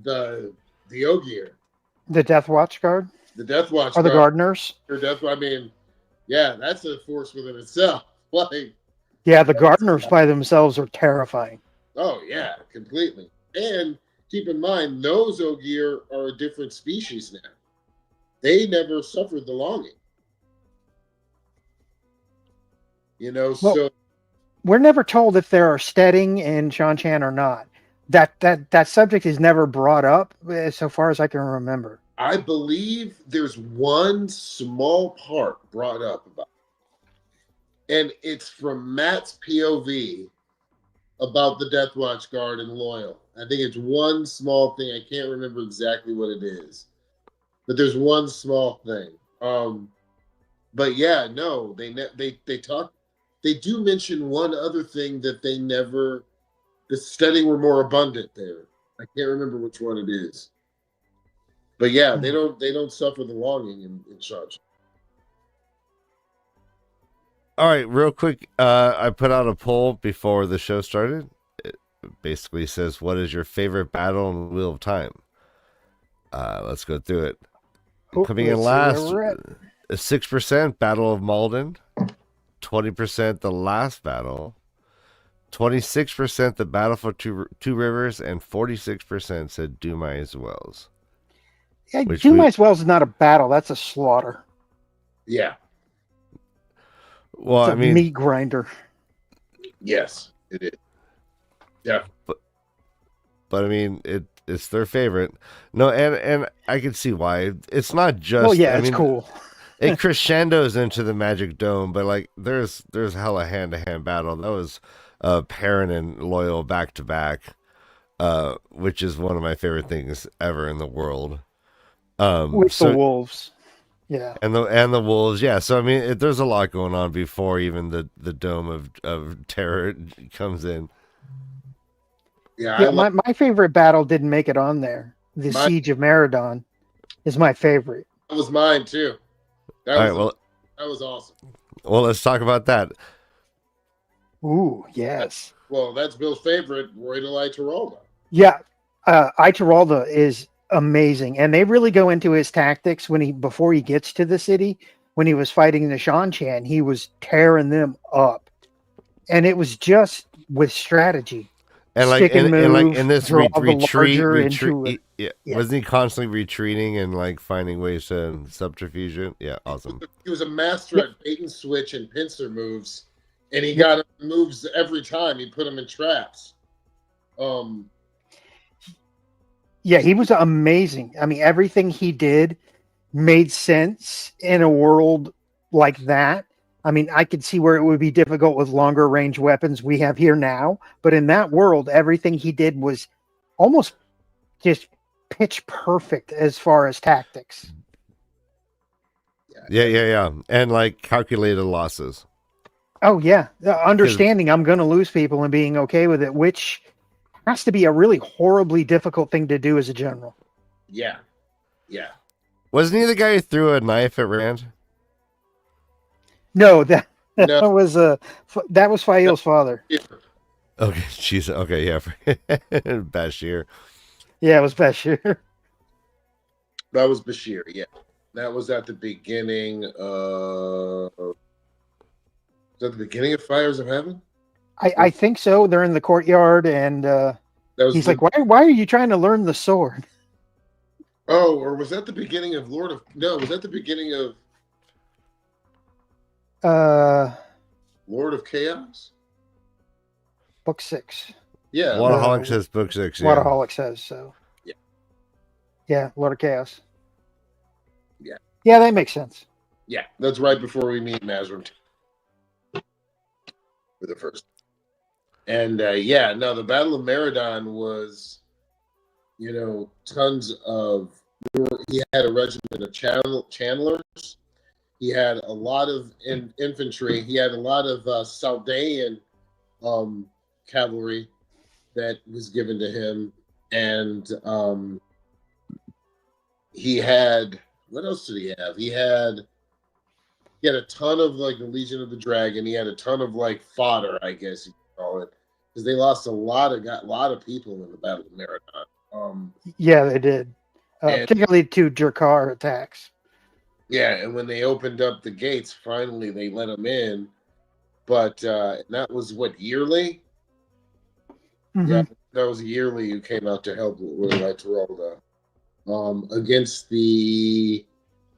[SPEAKER 3] the Ogier,
[SPEAKER 2] the Death Watch Guard,
[SPEAKER 3] the Death Watch,
[SPEAKER 2] or the Gardeners.
[SPEAKER 3] I mean, yeah, that's a force within itself. Like,
[SPEAKER 2] yeah, the Gardeners by themselves are terrifying.
[SPEAKER 3] Oh yeah, completely. And keep in mind, those Ogier are a different species now. They never suffered the longing. Well,
[SPEAKER 2] so we're never told if there are Steading and Shan-Chan or not. That subject is never brought up, so far as I can remember.
[SPEAKER 3] I believe there's one small part brought up about it, and it's from Matt's POV about the Death Watch guard and Loyal. I think it's one small thing. I can't remember exactly what it is, but there's one small thing. But yeah, no, they talk. They do mention one other thing that they never. The Steading were more abundant there. I can't remember which one it is. But yeah, they don't suffer the longing in Shang-Chi.
[SPEAKER 1] All right, real quick, I put out a poll before the show started. It basically says, "What is your favorite battle in Wheel of Time?" Let's go through it. Coming in last, 6% Battle of Malden, 20% The Last Battle, 26% The Battle for Two Rivers, and 46% said Dumais Wells.
[SPEAKER 2] Yeah, Dumais Wells is not a battle; that's a slaughter.
[SPEAKER 3] Yeah.
[SPEAKER 1] Well,
[SPEAKER 2] it's a meat grinder.
[SPEAKER 3] Yes, it is. Yeah.
[SPEAKER 1] But I mean, it's their favorite. No, and I can see why. It's not just.
[SPEAKER 2] Well, yeah, it's cool.
[SPEAKER 1] It crescendos into the Magic Dome, but like there's hella hand-to-hand battle. That was Perrin and Loyal back to back, which is one of my favorite things ever in the world.
[SPEAKER 2] With the wolves. Yeah,
[SPEAKER 1] and the wolves, yeah. So I mean, there's a lot going on before even the Dome of Terror comes in.
[SPEAKER 2] Yeah, my favorite battle didn't make it on there. The Siege of Meridon is my favorite.
[SPEAKER 3] That was mine too. That was awesome.
[SPEAKER 1] Well, let's talk about that.
[SPEAKER 2] Ooh, yes.
[SPEAKER 3] That's Bill's favorite, Roydal Ituralde.
[SPEAKER 2] Yeah, Ituralde is amazing, and they really go into his tactics before he gets to the city. When he was fighting the Shan-Chan, he was tearing them up, and it was just with strategy.
[SPEAKER 1] And like in this retreat, wasn't he constantly retreating and like finding ways to subterfuge? Yeah, awesome.
[SPEAKER 3] He was a master at bait and switch and pincer moves, and he got moves every time. He put them in traps.
[SPEAKER 2] Yeah, he was amazing. I mean, everything he did made sense in a world like that. I mean, I could see where it would be difficult with longer range weapons we have here now, but in that world, everything he did was almost just pitch perfect as far as tactics.
[SPEAKER 1] Yeah. And like calculated losses.
[SPEAKER 2] Oh, yeah. Understanding I'm going to lose people and being okay with it, which has to be a really horribly difficult thing to do as a general.
[SPEAKER 3] Yeah.
[SPEAKER 1] Wasn't he the guy who threw a knife at Rand?
[SPEAKER 2] No, that was Fail's father.
[SPEAKER 1] Okay, jeez. Okay, yeah, Bashir.
[SPEAKER 2] Yeah, it was Bashir.
[SPEAKER 3] That was Bashir. Yeah, that was at the beginning. Was that the beginning of Fires of Heaven?
[SPEAKER 2] I think so. They're in the courtyard, and he's like, "Why are you trying to learn the sword?"
[SPEAKER 3] Oh, or was that the beginning of Lord of? No, was that the beginning of? Lord of Chaos?
[SPEAKER 2] Book 6.
[SPEAKER 3] Yeah.
[SPEAKER 1] Waterholic says book 6. Yeah.
[SPEAKER 2] Waterholic says so.
[SPEAKER 3] Yeah.
[SPEAKER 2] Yeah, Lord of Chaos.
[SPEAKER 3] Yeah.
[SPEAKER 2] Yeah, that makes sense.
[SPEAKER 3] Yeah, that's right before we meet Mazrim for the first. And the Battle of Meridon was, tons of. He had a regiment of channelers. He had a lot of infantry. He had a lot of Saldaean cavalry that was given to him. And he had, what else did he have? He had a ton of like the Legion of the Dragon. He had a ton of like fodder, I guess you could call it, because they lost a lot of people in the Battle of Meridon.
[SPEAKER 2] Yeah, they did, particularly to Drakar attacks.
[SPEAKER 3] Yeah, and when they opened up the gates, finally they let them in. But that was what, yearly?
[SPEAKER 2] Mm-hmm.
[SPEAKER 3] Yeah, that was yearly who came out to help with Ituralde against the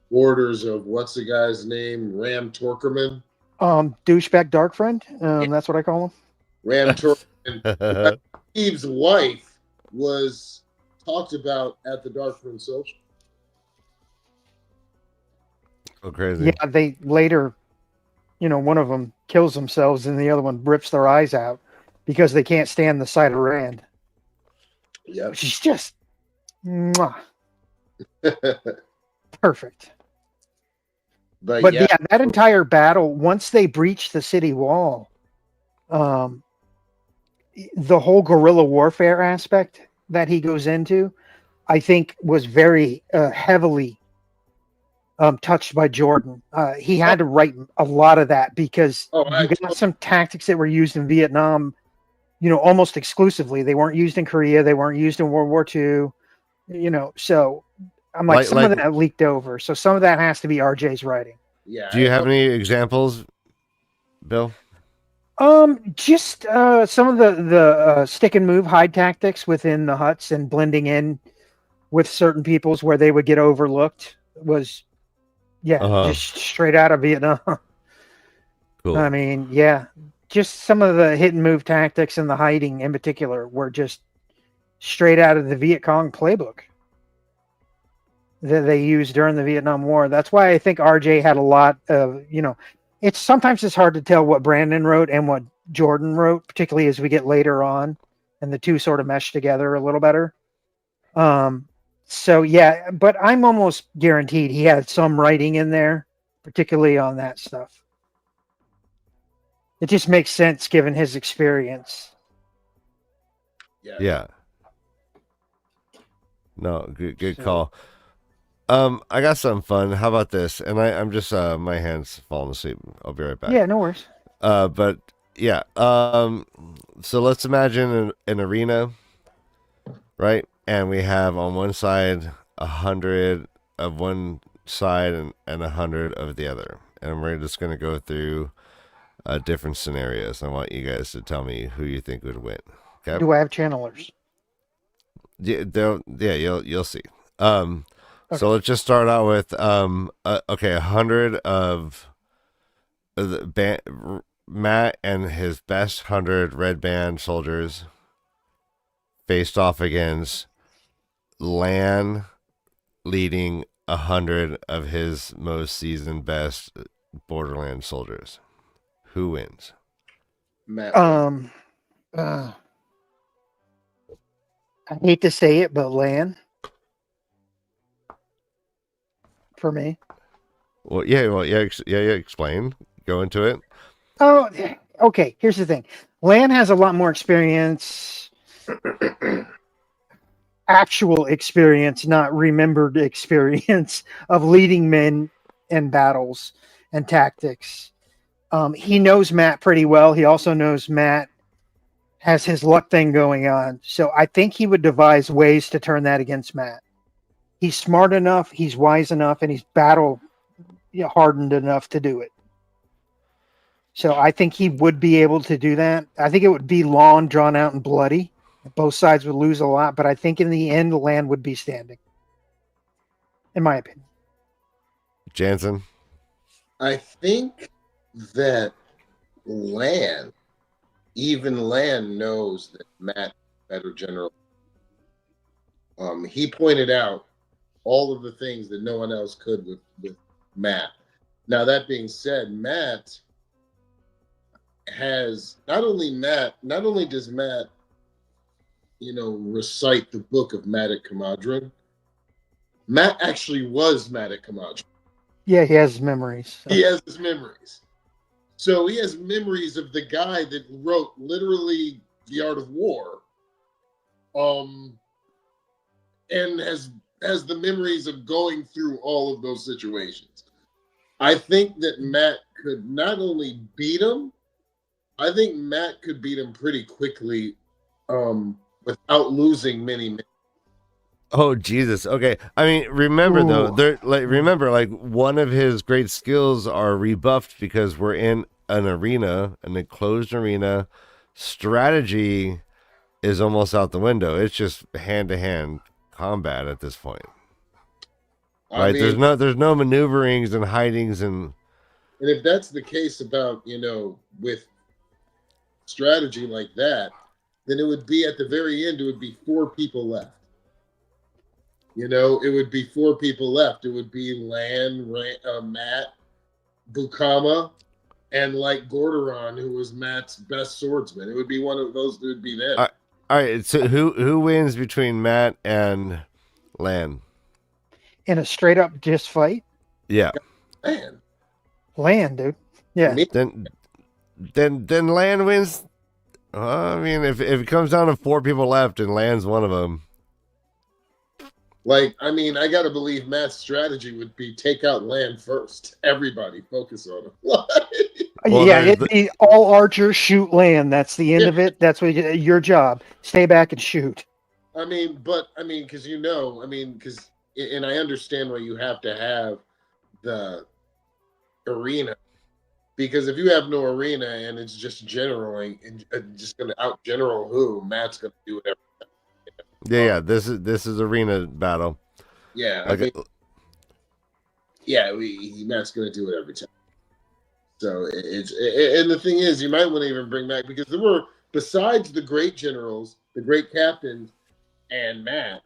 [SPEAKER 3] orders of what's the guy's name? Ram Torkerman.
[SPEAKER 2] Douchebag Dark Friend. That's what I call him.
[SPEAKER 3] Ram Torrington. Steve's wife was talked about at the Dark Friend Social.
[SPEAKER 1] Oh, crazy.
[SPEAKER 2] Yeah, they later, one of them kills themselves and the other one rips their eyes out because they can't stand the sight of Rand.
[SPEAKER 3] Yeah.
[SPEAKER 2] She's just mwah, perfect. But yeah, that entire battle, once they breach the city wall, the whole guerrilla warfare aspect that he goes into, I think was very heavily touched by Jordan. He had to write a lot of that because you got some tactics that were used in Vietnam, almost exclusively. They weren't used in Korea. They weren't used in World War II, so I'm like some of that leaked over. So some of that has to be RJ's writing.
[SPEAKER 3] Yeah.
[SPEAKER 1] Do you have any examples, Bill?
[SPEAKER 2] Just some of the stick and move hide tactics within the huts and blending in with certain peoples where they would get overlooked was, just straight out of Vietnam.
[SPEAKER 1] Cool.
[SPEAKER 2] I mean, yeah, just some of the hit and move tactics and the hiding in particular were just straight out of the Viet Cong playbook that they used during the Vietnam War. That's why I think RJ had a lot of, sometimes it's hard to tell what Brandon wrote and what Jordan wrote, particularly as we get later on and the two sort of mesh together a little better. So yeah, but I'm almost guaranteed he had some writing in there, particularly on that stuff. It just makes sense given his experience.
[SPEAKER 1] Yeah. No, good call. I got something fun. How about this? And I'm just my hand's falling asleep. I'll be right back.
[SPEAKER 2] Yeah, no worries.
[SPEAKER 1] But yeah. So let's imagine an arena, right? And we have on one side 100 of one side and 100 of the other. And we're just going to go through different scenarios. I want you guys to tell me who you think would win. Okay?
[SPEAKER 2] Do I have channelers?
[SPEAKER 1] Yeah, you'll see. Okay. So let's just start out with 100 of the Matt and his best 100 red band soldiers faced off against Lan leading 100 of his most seasoned best Borderlands soldiers. Who wins?
[SPEAKER 3] Matt.
[SPEAKER 2] I hate to say it, but Lan. For me.
[SPEAKER 1] Well, yeah. Explain. Go into it.
[SPEAKER 2] Oh, okay. Here's the thing. Lan has a lot more experience, actual experience, not remembered experience of leading men in battles and tactics. He knows Matt pretty well. He also knows Matt has his luck thing going on. So I think he would devise ways to turn that against Matt. He's smart enough, he's wise enough, and he's battle hardened enough to do it. So I think he would be able to do that. I think it would be long, drawn out, and bloody. Both sides would lose a lot, but I think in the end, the Lan would be standing. In my opinion.
[SPEAKER 1] Jansen?
[SPEAKER 3] I think that even Lan knows that Matt is a better general. He pointed out all of the things that no one else could with Matt. Now, that being said, Matt has not only does Matt, recite the book of Matt Comadron. Matt actually was Matt Comadron.
[SPEAKER 2] Yeah, he has memories.
[SPEAKER 3] So. He has his memories. So he has memories of the guy that wrote literally The Art of War. And has the memories of going through all of those situations. I think that Matt could not only beat him, I think Matt could beat him pretty quickly without losing many minutes.
[SPEAKER 1] Oh, Jesus. Okay. I mean, remember, though, one of his great skills are rebuffed because we're in an arena, an enclosed arena. Strategy is almost out the window. It's just hand-to-hand combat at this point. Right? There's no maneuverings and hidings and
[SPEAKER 3] And if that's the case about, with strategy like that, then it would be at the very end, it would be 4 people left. It would be 4 people left. It would be Lan, Matt, Bukama, and like Gorderon, who was Matt's best swordsman. It would be one of those. It would be them.
[SPEAKER 1] All right. So who wins between Matt and Lan?
[SPEAKER 2] In a straight up just fight?
[SPEAKER 1] Yeah.
[SPEAKER 2] Lan, dude. Yeah.
[SPEAKER 1] Then Lan wins. I mean, if it comes down to 4 people left and Lan's one of them.
[SPEAKER 3] I got to believe Matt's strategy would be take out Lan first. Everybody focus on him.
[SPEAKER 1] Well,
[SPEAKER 2] yeah, it'd be all archers shoot Lan. That's the end of it. That's what your job. Stay back and shoot.
[SPEAKER 3] Because and I understand why you have to have the arena, because if you have no arena and it's just generaling and just going to out general who, Matt's going to do whatever.
[SPEAKER 1] Yeah. This is arena battle.
[SPEAKER 3] Yeah. Matt's going to do it every time. So and the thing is, you might want to even bring back, because there were, besides the great generals, the great captains, and Matt,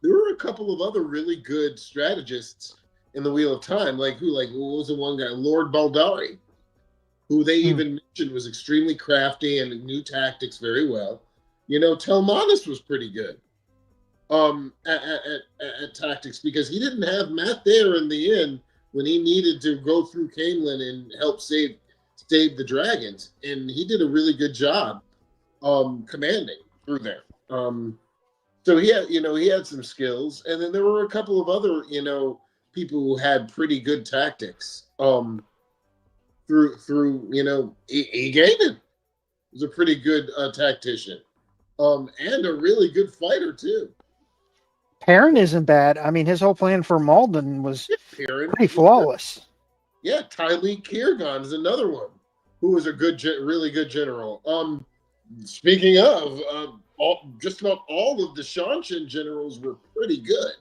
[SPEAKER 3] there were a couple of other really good strategists in the Wheel of Time. What was the one guy? Lord Baldari, who they even mentioned was extremely crafty and knew tactics very well. Telmanus was pretty good at tactics, because he didn't have Matt there in the end when he needed to go through Camelin and help save the dragons, and he did a really good job commanding through there. So he had some skills, and then there were a couple of other people who had pretty good tactics. Through Egaden was a pretty good tactician, and a really good fighter too.
[SPEAKER 2] Perrin isn't bad. His whole plan for Malden was pretty flawless.
[SPEAKER 3] Yeah, Tylee Kirgon is another one who was a really good general. Speaking of, just about all of the Shanshan generals were pretty good.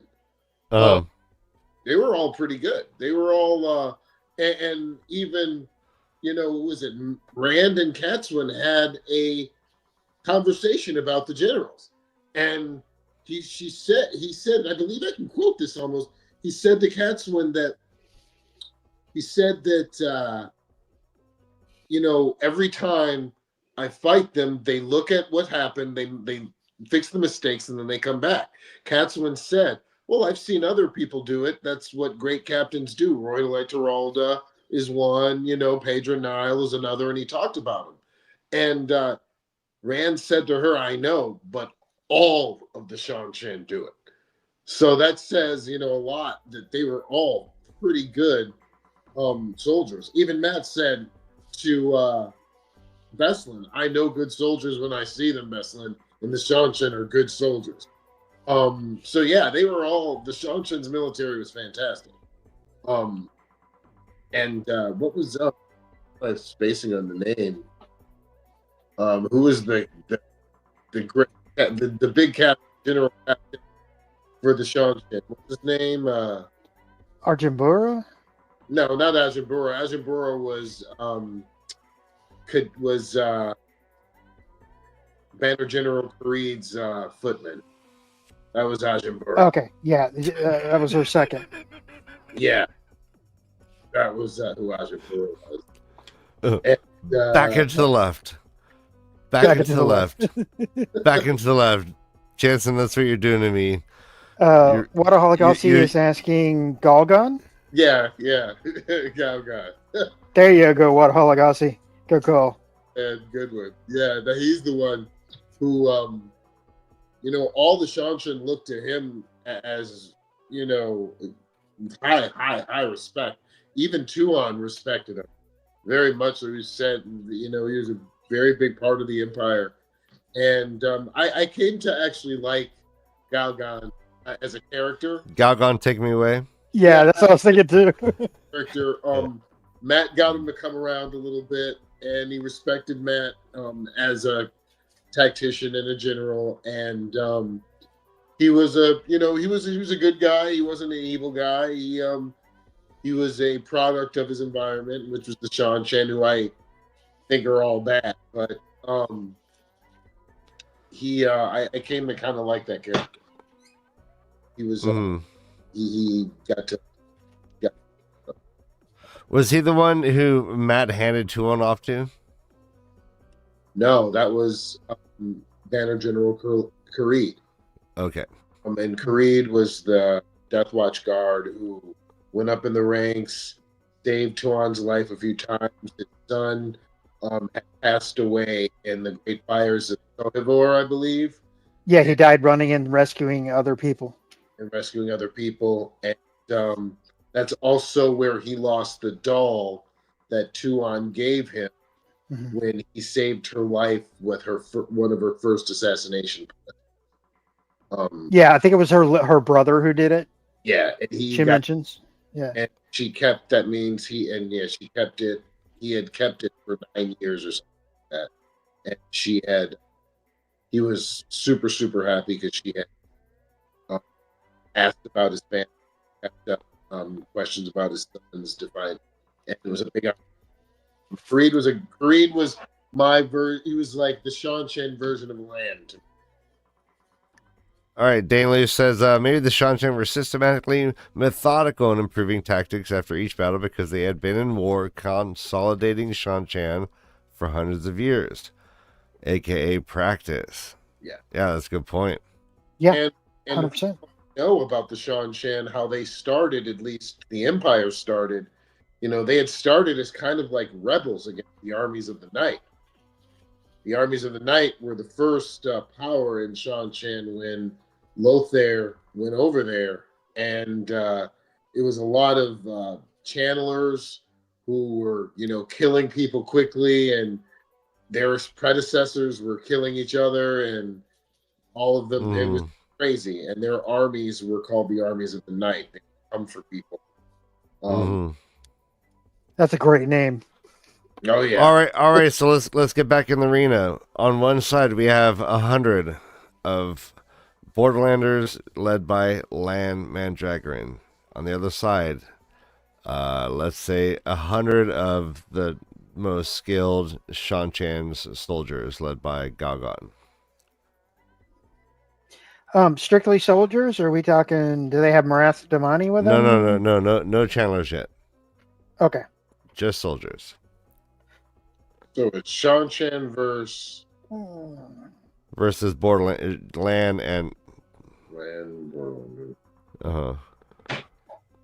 [SPEAKER 3] They were all pretty good. They were all, and even, what was it? Rand and Katswin had a conversation about the generals, and he said, I believe I can quote this almost. He said to Katswin that every time I fight them, they look at what happened, they fix the mistakes, and then they come back. Katswin said, well, I've seen other people do it. That's what great captains do. Roy Lighteralda is one, Pedro Nile is another, and he talked about him. And Rand said to her, I know, but all of the Shanshan do it. So that says, a lot, that they were all pretty good soldiers. Even Matt said to Veslin, I know good soldiers when I see them, Veslin, and the Shanshan are good soldiers. So yeah, they were all, the Shanshan's military was fantastic. And what was I'm spacing on the name? Who was the great, the big captain, general captain for the Shanshan? What's his name?
[SPEAKER 2] Arjambura?
[SPEAKER 3] No, not Ajimbura. Ajimbura was Banner General Khareed's footman. That was Ajimbura.
[SPEAKER 2] Okay, yeah, that was her second.
[SPEAKER 3] Yeah, that was who Ajimbura was. And,
[SPEAKER 1] back into the left. Back into the left. Back into the left. Jansen, that's what you're doing to me.
[SPEAKER 2] Waterholic Aussie is asking Galgon?
[SPEAKER 3] Yeah. Galgon.
[SPEAKER 2] There you go, Waterholic Aussie. Good call.
[SPEAKER 3] And good one. Yeah, he's the one who, all the Shanshan looked to him as, high respect. Even Tuon respected him very much. So he said, he was a very big part of the Empire. And I came to actually like Galgon as a character.
[SPEAKER 1] Galgon, take me away.
[SPEAKER 2] Yeah, that's what I was thinking too.
[SPEAKER 3] Character. Matt got him to come around a little bit, and he respected Matt as a tactician and a general. And he was a, he was a good guy. He wasn't an evil guy. he was a product of his environment, which was the Sean Chen, who I think are all bad. But I came to kind of like that character. He was he got to.
[SPEAKER 1] Was he the one who Matt handed Tuon off to?
[SPEAKER 3] No, that was Banner General Kharid.
[SPEAKER 1] Okay.
[SPEAKER 3] And Kharid was the Death Watch guard who went up in the ranks, saved Tuon's life a few times. His son had passed away in the Great Fires of Sohivor, I believe.
[SPEAKER 2] Yeah, he died running and rescuing other people.
[SPEAKER 3] And that's also where he lost the doll that Tuon gave him when he saved her life with one of her first assassination.
[SPEAKER 2] Yeah, I think it was her brother who did it.
[SPEAKER 3] Yeah, and
[SPEAKER 2] she mentions. Yeah,
[SPEAKER 3] and she kept. That means she kept it. He had kept it for 9 years or something like that, and he was super happy because she had asked about his family, kept up questions about his sons to find, and it was a big. Kharid was he was like the Sean Chen version of Land.
[SPEAKER 1] All right, Dane Lewis says maybe the Sean Chen were systematically methodical in improving tactics after each battle because they had been in war consolidating Sean Chen for hundreds of years, aka practice. Yeah, that's a good point.
[SPEAKER 2] Yeah,
[SPEAKER 3] and
[SPEAKER 2] 100%.
[SPEAKER 3] Know about the Sean Chen, how they started, at least the Empire started. They had started as kind of like rebels against the armies of the night. The armies of the night were the first power in Sean Chen when Lothair went over there, and it was a lot of channelers who were, killing people quickly, and their predecessors were killing each other, and all of them. It was crazy, and their armies were called the armies of the night. They come for people.
[SPEAKER 2] That's a great name.
[SPEAKER 3] Oh yeah.
[SPEAKER 1] All right. So let's get back in the arena. On one side, we have 100 of Borderlanders led by Lan Mandragoran. On the other side, let's say 100 of the most skilled Sean Chan's soldiers led by Galgon.
[SPEAKER 2] Strictly soldiers, or are we talking? Do they have Marath Damani with them?
[SPEAKER 1] No channelers yet.
[SPEAKER 2] Okay.
[SPEAKER 1] Just soldiers.
[SPEAKER 3] So it's Sean Chen versus
[SPEAKER 1] Borderland Lan and
[SPEAKER 3] Borderlander.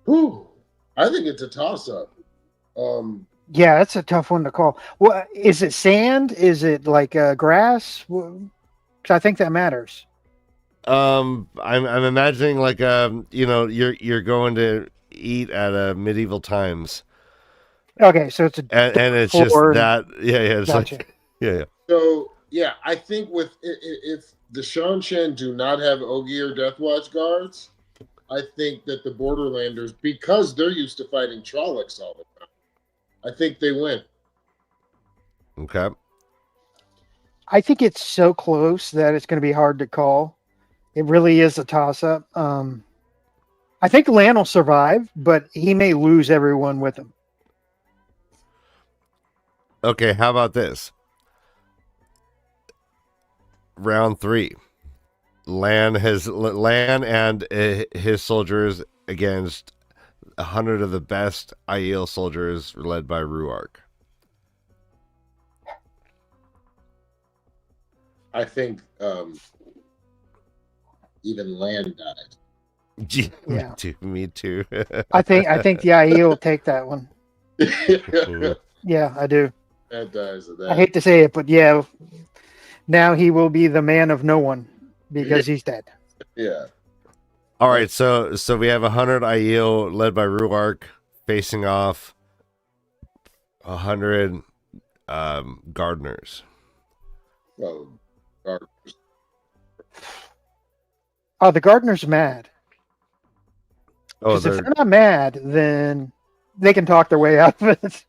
[SPEAKER 2] Ooh,
[SPEAKER 3] I think it's a toss-up.
[SPEAKER 2] Yeah, that's a tough one to call. What is it? Sand? Is it like grass? Because I think that matters.
[SPEAKER 1] I'm imagining like you're going to eat at medieval times.
[SPEAKER 2] Okay, so it's
[SPEAKER 1] and it's just that it's
[SPEAKER 2] gotcha.
[SPEAKER 1] like yeah.
[SPEAKER 3] So yeah, I think if the Sean Chen do not have Ogier Deathwatch guards, I think that the Borderlanders, because they're used to fighting Trollocs all the time, I think they win.
[SPEAKER 1] Okay.
[SPEAKER 2] I think it's so close that it's going to be hard to call. It really is a toss-up. I think Lan will survive, but he may lose everyone with him.
[SPEAKER 1] Okay, how about this? Round 3. Lan and his soldiers against 100 of the best Aiel soldiers led by Ruark.
[SPEAKER 3] I think even Lan died.
[SPEAKER 2] Yeah,
[SPEAKER 1] me too.
[SPEAKER 2] I think the Aiel will take that one. Yeah, I do.
[SPEAKER 3] That dies of that.
[SPEAKER 2] I hate to say it, but yeah, now he will be the man of no one because he's dead.
[SPEAKER 3] Yeah.
[SPEAKER 1] All right, so we have 100 Aiel led by Ruark facing off 100 gardeners.
[SPEAKER 3] Well, gardeners.
[SPEAKER 2] Oh, the gardener's mad.
[SPEAKER 1] Oh,
[SPEAKER 2] if they're not mad, then they can talk their way out of it.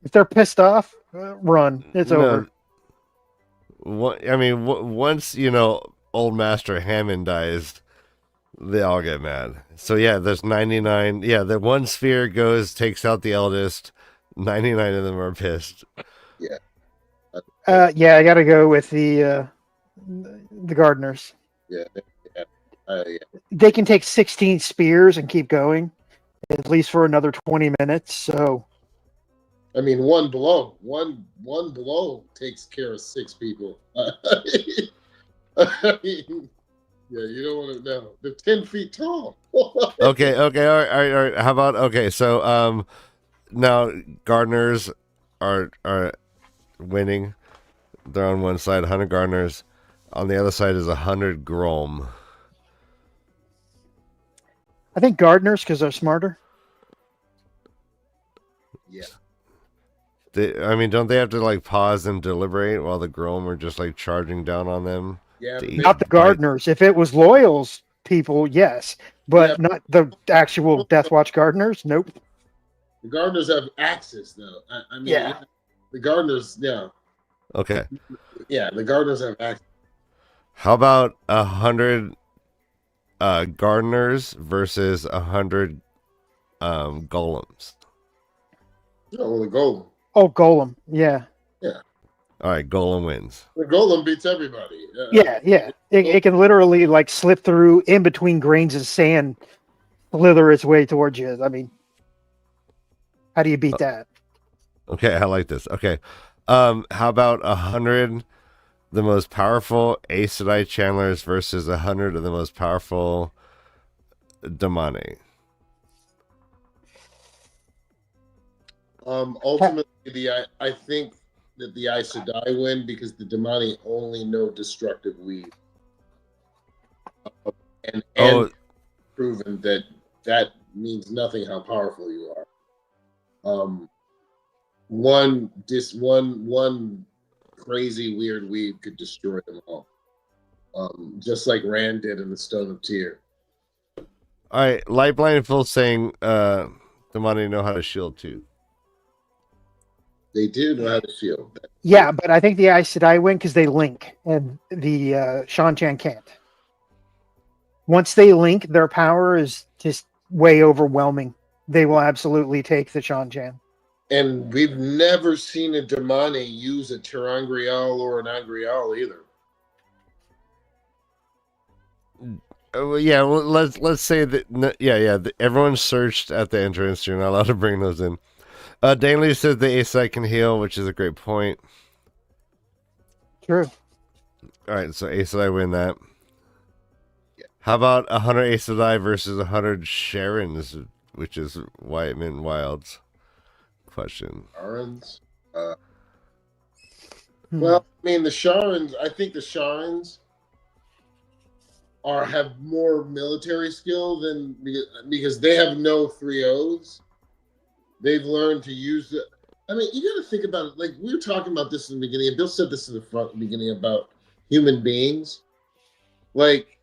[SPEAKER 2] If they're pissed off, run. It's over.
[SPEAKER 1] Once Old Master Hammond dies, They all get mad. So yeah, there's 99. Yeah, the one sphere goes, takes out the eldest. 99 of them are pissed.
[SPEAKER 3] Yeah.
[SPEAKER 2] Yeah, I got to go with the gardeners.
[SPEAKER 3] Yeah. Yeah.
[SPEAKER 2] They can take 16 spears and keep going, at least for another 20 minutes. So,
[SPEAKER 3] I mean, one blow takes care of 6 people. I mean, yeah, you don't want to know. They're 10 feet tall.
[SPEAKER 1] Okay, all right. How about so now gardeners are winning. They're on one side, 100 gardeners. On the other side is 100 Grom.
[SPEAKER 2] I think gardeners because they're smarter.
[SPEAKER 3] Yeah.
[SPEAKER 1] I mean, don't they have to like pause and deliberate while the Grom are just like charging down on them?
[SPEAKER 3] Yeah.
[SPEAKER 2] Not the gardeners. If it was loyals people, yes, but not the actual Death Watch gardeners. Nope.
[SPEAKER 3] The gardeners have axes, though. I mean, yeah. The gardeners, yeah.
[SPEAKER 1] Okay.
[SPEAKER 3] Yeah, the gardeners have axes.
[SPEAKER 1] How about 100 gardeners versus 100 golems?
[SPEAKER 3] Oh, the golem.
[SPEAKER 2] Oh, golem. Yeah.
[SPEAKER 3] Yeah.
[SPEAKER 1] All right, golem wins.
[SPEAKER 3] The golem beats everybody.
[SPEAKER 2] Yeah. It can literally like slip through in between grains of sand, slither its way towards you. I mean, how do you beat that?
[SPEAKER 1] Okay, I like this. Okay. How about 100 the most powerful Aes Sedai channelers versus 100 of the most powerful Damani?
[SPEAKER 3] Ultimately, I think that the Aes Sedai win because the Damani only know destructive weed, and proven that means nothing how powerful you are. One crazy weird weed could destroy them all, just like Rand did in the Stone of Tyr.
[SPEAKER 1] All right, Light Blind Phil saying Damani know how to shield too.
[SPEAKER 3] They do know how to shield.
[SPEAKER 2] Yeah, but I think the Aes Sedai win because they link, and the Shan-Chan can't. Once they link, their power is just way overwhelming. They will absolutely take the Shan-Chan.
[SPEAKER 3] And we've never seen a Damani use a ter'angreal or an Angreal either.
[SPEAKER 1] Yeah, well, let's say that. Yeah. Everyone searched at the entrance. You're not allowed to bring those in. Danley says the Aes Sedai can heal, which is a great point.
[SPEAKER 2] True.
[SPEAKER 1] All right, so Aes Sedai win that. Yeah. How about 100 Aes Sedai versus 100 Sharons, which is Whiteman Wilds? Question.
[SPEAKER 3] Sharons? Well, I mean, the Sharons, I think the Sharons have more military skill than because they have no 3-0s. They've learned to use it. I mean, you got to think about it. Like we were talking about this in the beginning. Bill said this in the beginning about human beings. Like,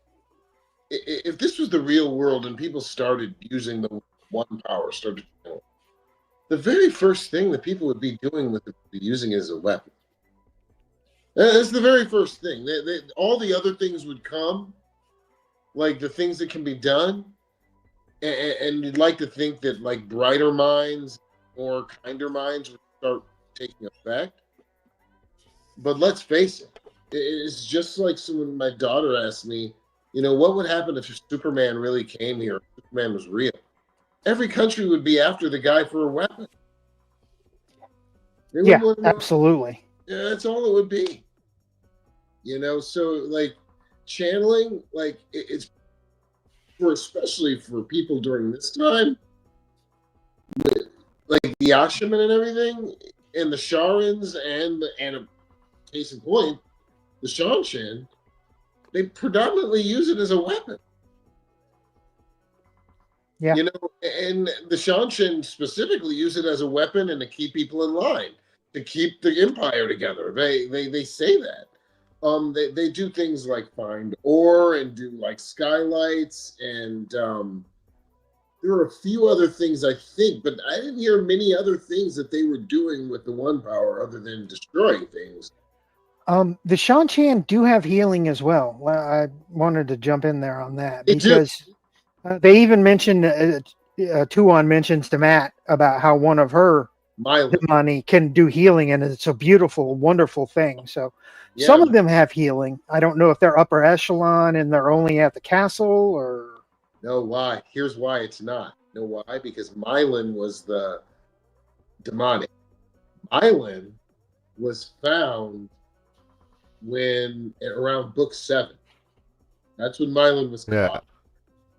[SPEAKER 3] if this was the real world and people started using the one power, the very first thing that people would be doing would be using it as a weapon. That's the very first thing. All the other things would come, like the things that can be done. And you'd like to think that like brighter minds or kinder minds would start taking effect. But let's face it, it's just like my daughter asked me, what would happen if Superman really came here? If Superman was real. Every country would be after the guy for a weapon.
[SPEAKER 2] Yeah, absolutely.
[SPEAKER 3] Yeah, that's all it would be. So like channeling, like it's especially for people during this time, like the Ashaman and everything, and the Sharons, and a case in point, the Shan-Chan, they predominantly use it as a weapon.
[SPEAKER 2] Yeah.
[SPEAKER 3] And the Shan-Chan specifically use it as a weapon and to keep people in line, to keep the empire together. They say that. They do things like find ore and do like skylights, and there are a few other things I think, but I didn't hear many other things that they were doing with the one power other than destroying things.
[SPEAKER 2] The Shan do have healing as well. Well, I wanted to jump in there on that
[SPEAKER 3] They do.
[SPEAKER 2] because they even mentioned Tuon mentions to Matt about how one of her
[SPEAKER 3] Miley.
[SPEAKER 2] Damani can do healing, and it's a beautiful, wonderful thing. So some
[SPEAKER 3] Yeah.
[SPEAKER 2] of them have healing. I don't know if they're upper echelon and they're only at the castle or.
[SPEAKER 3] No, why? Here's why it's not. No, why? Because Mylan was the demonic. Mylan was found when around book 7. That's when Mylan was caught.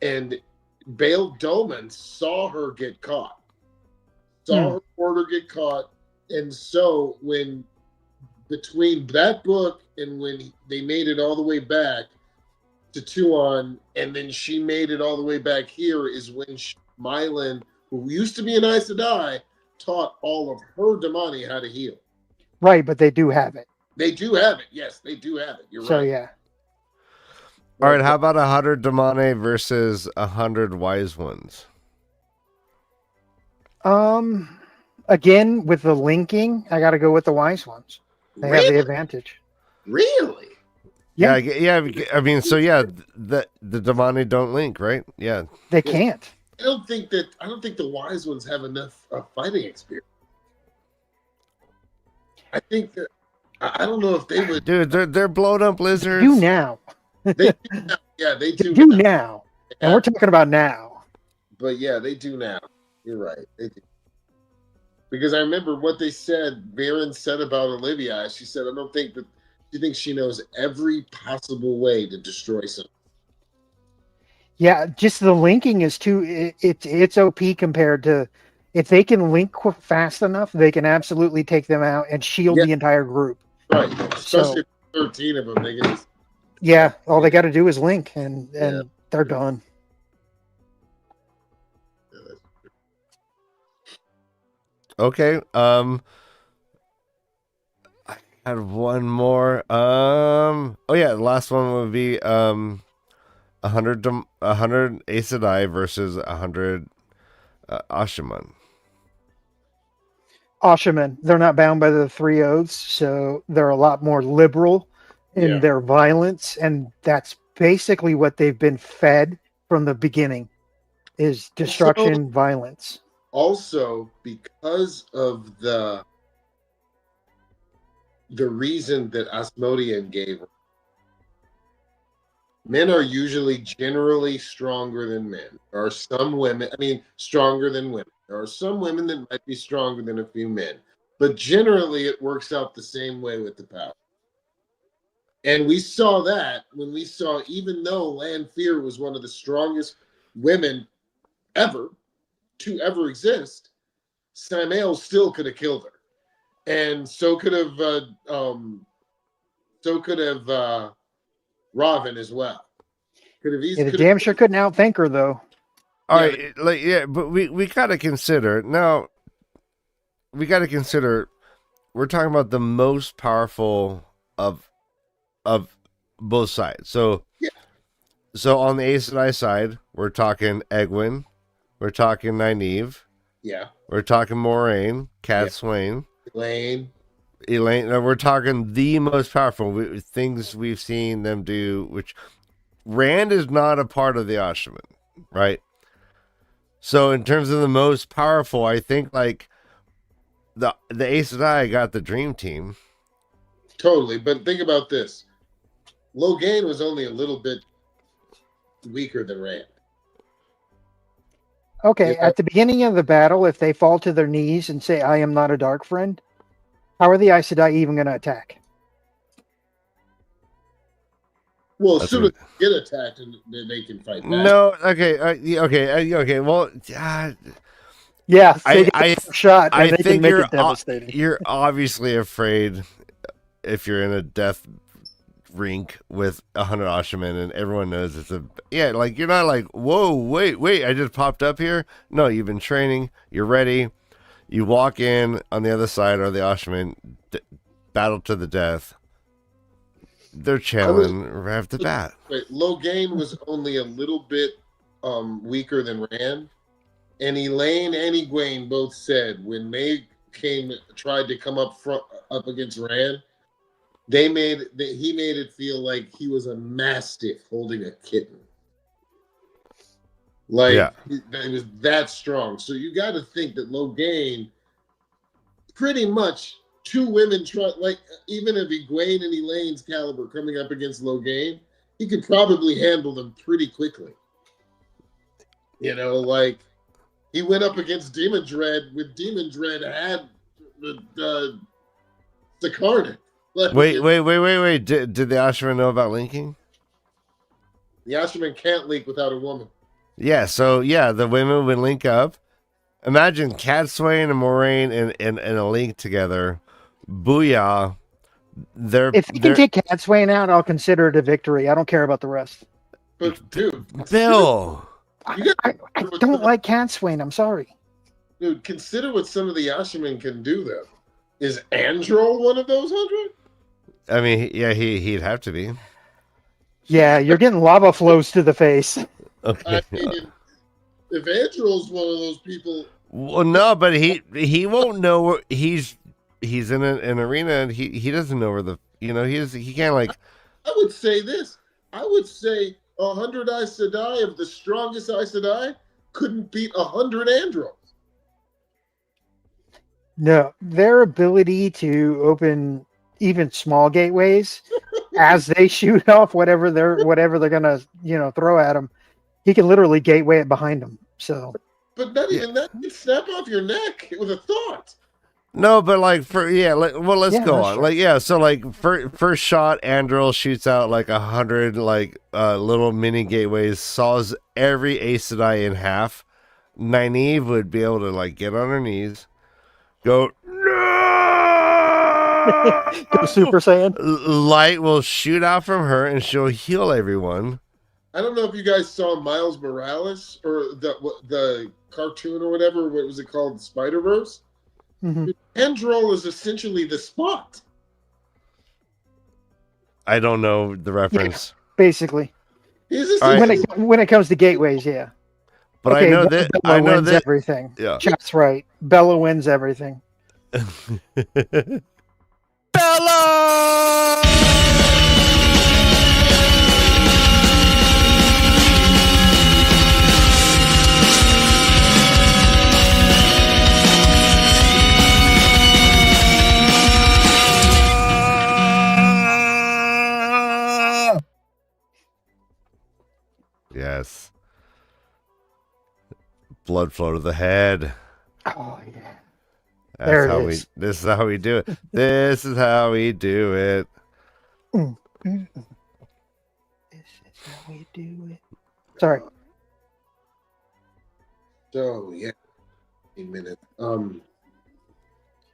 [SPEAKER 3] And Bail Doman saw her get caught. Saw her order get caught. And so when between that book and when they made it all the way back to Tuon, and then she made it all the way back here is when Mylan, who used to be an Aes Sedai, taught all of her Damani how to heal.
[SPEAKER 2] Right, but they do have it.
[SPEAKER 3] They do have it. Yes, they do have it. You're
[SPEAKER 2] So
[SPEAKER 3] right.
[SPEAKER 2] yeah.
[SPEAKER 1] All right, how about 100 Damane versus 100 Wise Ones?
[SPEAKER 2] Again, with the linking, I got to go with the wise ones. They have the advantage.
[SPEAKER 3] Really?
[SPEAKER 1] Yeah. I mean, so yeah, the Damane don't link, right? Yeah.
[SPEAKER 2] They can't.
[SPEAKER 3] I don't think the wise ones have enough fighting experience. I think that I don't know if they would.
[SPEAKER 1] Dude, they're blown up lizards.
[SPEAKER 2] Do now.
[SPEAKER 3] They do now. Yeah, they do.
[SPEAKER 2] Do now. And we're talking about now.
[SPEAKER 3] But yeah, they do now. You're right. They do. Because I remember what they said, Varen said about Olivia. She said, I don't think that she thinks she knows every possible way to destroy something.
[SPEAKER 2] Yeah, just the linking is too. It's OP compared to if they can link fast enough, they can absolutely take them out and shield the entire group.
[SPEAKER 3] Right, especially 13 of them. They can just,
[SPEAKER 2] yeah, all they got to do is link, and they're done.
[SPEAKER 1] Okay. I had one more. Oh yeah, the last one would be 100 Aes Sedai versus 100 Ashaman.
[SPEAKER 2] Ashaman, they're not bound by the 3 oaths, so they're a lot more liberal in their violence, and that's basically what they've been fed from the beginning is destruction, violence.
[SPEAKER 3] Also, because of the reason that Asmodean gave, men are usually generally stronger than men. There are some women, stronger than women. There are some women that might be stronger than a few men. But generally, it works out the same way with the power. And we saw that when we saw, even though Lanfear was one of the strongest women ever to ever exist, Samael still could have killed her. And so could have Robin as well.
[SPEAKER 2] The damn sure couldn't outthink her though.
[SPEAKER 1] All right, but we gotta consider now. We gotta consider we're talking about the most powerful of both sides. So so on the Aes Sedai side, we're talking Egwene, we're talking Nynaeve, we're talking Moiraine, Cat Swain, Elaine. Now we're talking the most powerful things we've seen them do. Which Rand is not a part of the Ashaman, right? So in terms of the most powerful, I think like the Aes Sedai got the dream team.
[SPEAKER 3] Totally, but think about this. Logain was only a little bit weaker than Rand.
[SPEAKER 2] Okay, at the beginning of the battle, if they fall to their knees and say, I am not a dark friend, how are the Aes Sedai even going to attack?
[SPEAKER 3] Well, as soon as they get attacked, then they can fight back.
[SPEAKER 1] No, okay. Well,
[SPEAKER 2] yeah,
[SPEAKER 1] I
[SPEAKER 2] shot.
[SPEAKER 1] I
[SPEAKER 2] they
[SPEAKER 1] think
[SPEAKER 2] can make it devastating.
[SPEAKER 1] You're obviously afraid if you're in a death rink with 100 Ashaman and everyone knows it's like you're not like, whoa, wait, I just popped up here. No, you've been training. You're ready. You walk in on the other side or the Ashaman battle to the death. They're chilling right off the bat.
[SPEAKER 3] Wait, Logain was only a little bit weaker than Rand, and Elaine and Egwene both said when they tried to come up against Rand, he made it feel like he was a mastiff holding a kitten. Like
[SPEAKER 1] Yeah.
[SPEAKER 3] it was that strong. So you got to think that Logain, pretty much two women try. Like even if Egwene and Elaine's caliber coming up against Logain, he could probably handle them pretty quickly. You know, like he went up against Demon Dread with Demon Dread had the Karnak. Like,
[SPEAKER 1] Wait. Did the Ashman know about linking?
[SPEAKER 3] The Ashman can't link without a woman.
[SPEAKER 1] Yeah, so yeah, the women would link up. Imagine Cat Swain and Moraine in a link together. Booyah.
[SPEAKER 2] If you can take Cat Swain out, I'll consider it a victory. I don't care about the rest.
[SPEAKER 3] But dude,
[SPEAKER 1] Bill.
[SPEAKER 2] I don't like Cat Swain. I'm sorry.
[SPEAKER 3] Dude, consider what some of the Yashaman can do, though. Is Androl one of those 100?
[SPEAKER 1] I mean, yeah, he'd have to be.
[SPEAKER 2] Yeah, you're getting lava flows to the face.
[SPEAKER 1] Okay.
[SPEAKER 3] I mean, if Androl's one of those people...
[SPEAKER 1] Well, no, but he won't know where he's in an arena and he doesn't know where he can't like...
[SPEAKER 3] I would say this. I would say 100 Aes Sedai of the strongest Aes Sedai couldn't beat 100 Androl.
[SPEAKER 2] No, their ability to open even small gateways as they shoot off whatever they're gonna throw at him, he can literally gateway it behind him. So,
[SPEAKER 3] but not even that, you snap off your neck with a thought.
[SPEAKER 1] No, but like let's go on.
[SPEAKER 2] True.
[SPEAKER 1] Like so like first shot, Andril shoots out like 100 little mini gateways, saws every Aes Sedai in half. Nynaeve would be able to like get on her knees. Go no!
[SPEAKER 2] Go Super Saiyan.
[SPEAKER 1] Light will shoot out from her, and she'll heal everyone.
[SPEAKER 3] I don't know if you guys saw Miles Morales or the cartoon or whatever. What was it called? Spider-Verse.
[SPEAKER 2] Mm-hmm.
[SPEAKER 3] Androl is essentially the Spot.
[SPEAKER 1] I don't know the reference.
[SPEAKER 2] Basically,
[SPEAKER 3] He's
[SPEAKER 2] when it comes to gateways, yeah.
[SPEAKER 1] But
[SPEAKER 2] okay,
[SPEAKER 1] I know that
[SPEAKER 2] Bella wins everything.
[SPEAKER 1] Yeah,
[SPEAKER 2] Chat's right. Bella wins everything.
[SPEAKER 1] Bella! Yes. Blood flow to the head.
[SPEAKER 2] Oh yeah.
[SPEAKER 1] This is how we do it. This is how we do it.
[SPEAKER 2] This is how we do it. Sorry.
[SPEAKER 3] So yeah, a minute.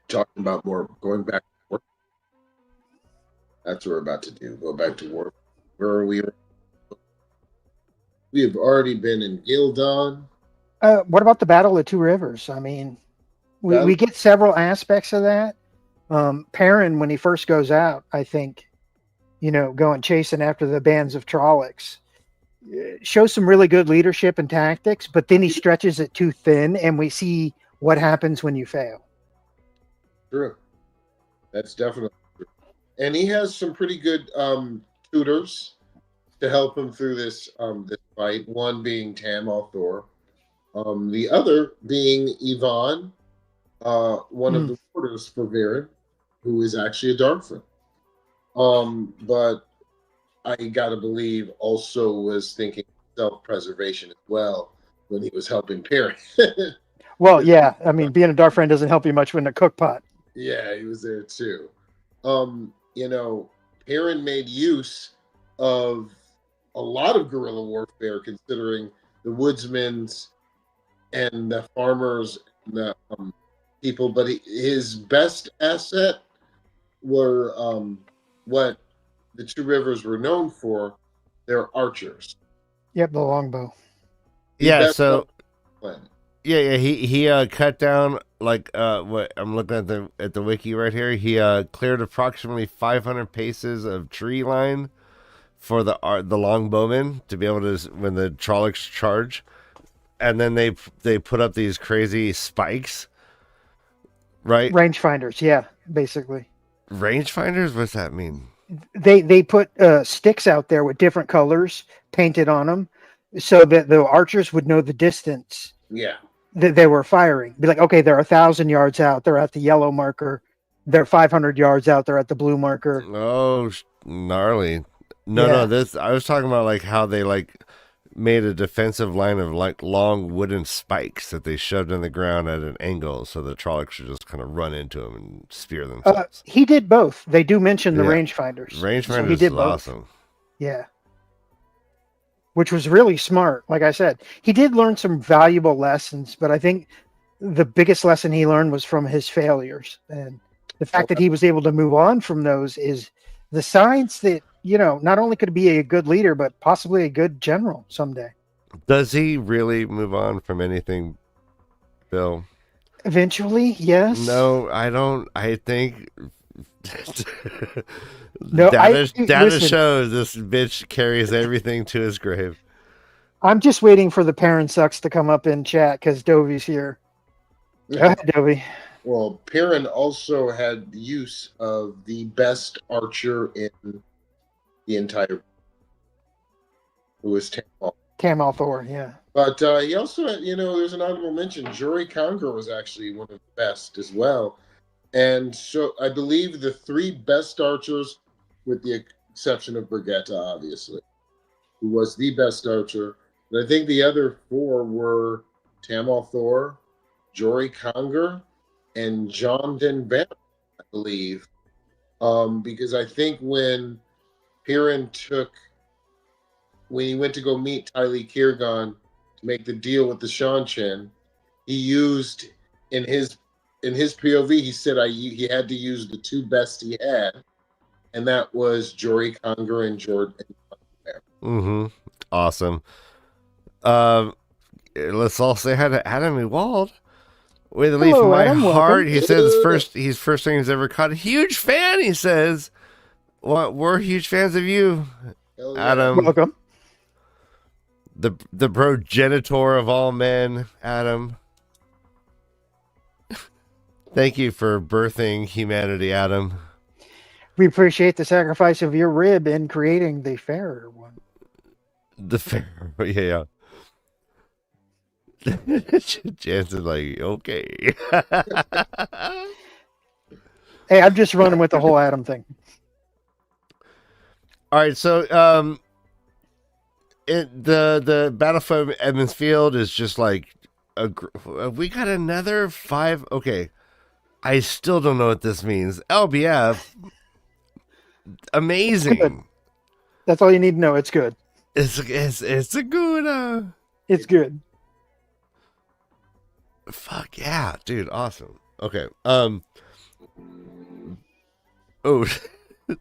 [SPEAKER 3] Talking about more going back to work. That's what we're about to do. Go back to work. Where are we? We have already been in Gildon.
[SPEAKER 2] What about the Battle of Two Rivers? I mean, we get several aspects of that. Perrin, when he first goes out, I think, going chasing after the bands of Trollocs, shows some really good leadership and tactics, but then he stretches it too thin, and we see what happens when you fail.
[SPEAKER 3] True. That's definitely true. And he has some pretty good tutors to help him through this fight. One being Tam al'Thor. The other being Yvonne, one of the warders for Viren, who is actually a Darkfriend. But I gotta believe also was thinking self-preservation as well when he was helping Perrin.
[SPEAKER 2] Well, yeah. I mean, being a Darkfriend doesn't help you much when a cook pot.
[SPEAKER 3] Yeah, he was there too. Perrin made use of a lot of guerrilla warfare, considering the woodsmen's and the farmers and the people. But his best asset were what the Two Rivers were known for: their archers.
[SPEAKER 2] Yep, the longbow.
[SPEAKER 1] Yeah, so yeah, he cut down what I'm looking at the wiki right here. He cleared approximately 500 paces of tree line for the longbowmen to be able to when the Trollocs charge, and then they put up these crazy spikes, right?
[SPEAKER 2] Rangefinders, yeah, basically.
[SPEAKER 1] Rangefinders? What's that mean?
[SPEAKER 2] they put sticks out there with different colors painted on them, so that the archers would know the distance
[SPEAKER 3] Yeah.
[SPEAKER 2] that they were firing. Be like, okay, they're 1,000 yards out. They're at the yellow marker. They're 500 yards out. They're at the blue marker.
[SPEAKER 1] Oh, gnarly. No,
[SPEAKER 2] Yeah.
[SPEAKER 1] this I was talking about like how they like made a defensive line of like long wooden spikes that they shoved in the ground at an angle so the Trollocs should just kind of run into them and spear themselves.
[SPEAKER 2] He did both. They do mention the
[SPEAKER 1] Yeah.
[SPEAKER 2] rangefinders.
[SPEAKER 1] Rangefinders
[SPEAKER 2] he did
[SPEAKER 1] is
[SPEAKER 2] both.
[SPEAKER 1] awesome.
[SPEAKER 2] Yeah. Which was really smart. Like I said, he did learn some valuable lessons, but I think the biggest lesson he learned was from his failures. And the fact that he was able to move on from those is the signs that, not only could be a good leader, but possibly a good general someday.
[SPEAKER 1] Does he really move on from anything, Bill?
[SPEAKER 2] Eventually, yes.
[SPEAKER 1] No, I don't. I think
[SPEAKER 2] No,
[SPEAKER 1] data
[SPEAKER 2] listen.
[SPEAKER 1] shows this bitch carries everything to his grave.
[SPEAKER 2] I'm just waiting for the parent sucks to come up in chat because Dovey's here. Go ahead, Dovey.
[SPEAKER 3] Well, Perrin also had use of the best archer in the entire, who was Tam.
[SPEAKER 2] Tam Althor, yeah.
[SPEAKER 3] But he also had, there's an honorable mention. Jory Conger was actually one of the best as well. And so I believe the three best archers, with the exception of Brigitta, obviously, who was the best archer. But I think the other four were Tam Althor, Jory Conger, and John Den Banner, I believe. Because I think when Perrin when he went to go meet Tylee Kirgon to make the deal with the Seanchan, he used in his POV, he said he had to use the two best he had, and that was Jory Conger and Jordan.
[SPEAKER 1] Mm-hmm. Awesome. Let's all say hi to Adam Ewald. With a leaf in my
[SPEAKER 2] Adam,
[SPEAKER 1] heart,
[SPEAKER 2] welcome.
[SPEAKER 1] he says first thing he's ever caught. Huge fan, he says. Well, we're huge fans of you,
[SPEAKER 3] Hell yeah.
[SPEAKER 1] Adam.
[SPEAKER 2] Welcome.
[SPEAKER 1] The progenitor of all men, Adam. Thank you for birthing humanity, Adam.
[SPEAKER 2] We appreciate the sacrifice of your rib in creating the fairer one.
[SPEAKER 1] The fair, yeah. Jansen's like, okay.
[SPEAKER 2] Hey, I'm just running with the whole Adam thing.
[SPEAKER 1] All right, so the battlefield of Edmonds Field is just like we got another 5. Okay, I still don't know what this means. LBF, amazing.
[SPEAKER 2] Good. That's all you need to know. It's good.
[SPEAKER 1] It's a good.
[SPEAKER 2] It's good.
[SPEAKER 1] Fuck yeah, dude, awesome. Okay, oh.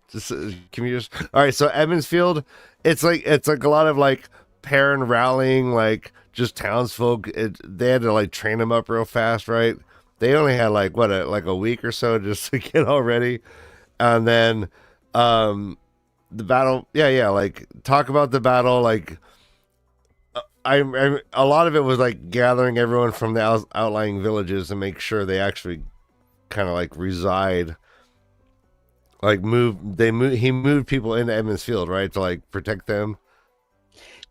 [SPEAKER 1] Just, can we just all right, so Edmonds Field, it's like a lot of like Perrin rallying, like just townsfolk. They had to like train them up real fast, right? They only had like a week or so just to get all ready, and then the battle, like talk about the battle. Like I a lot of it was like gathering everyone from the outlying villages and make sure they actually kind of like reside. Like he moved people into Edmonds Field, right, to like protect them.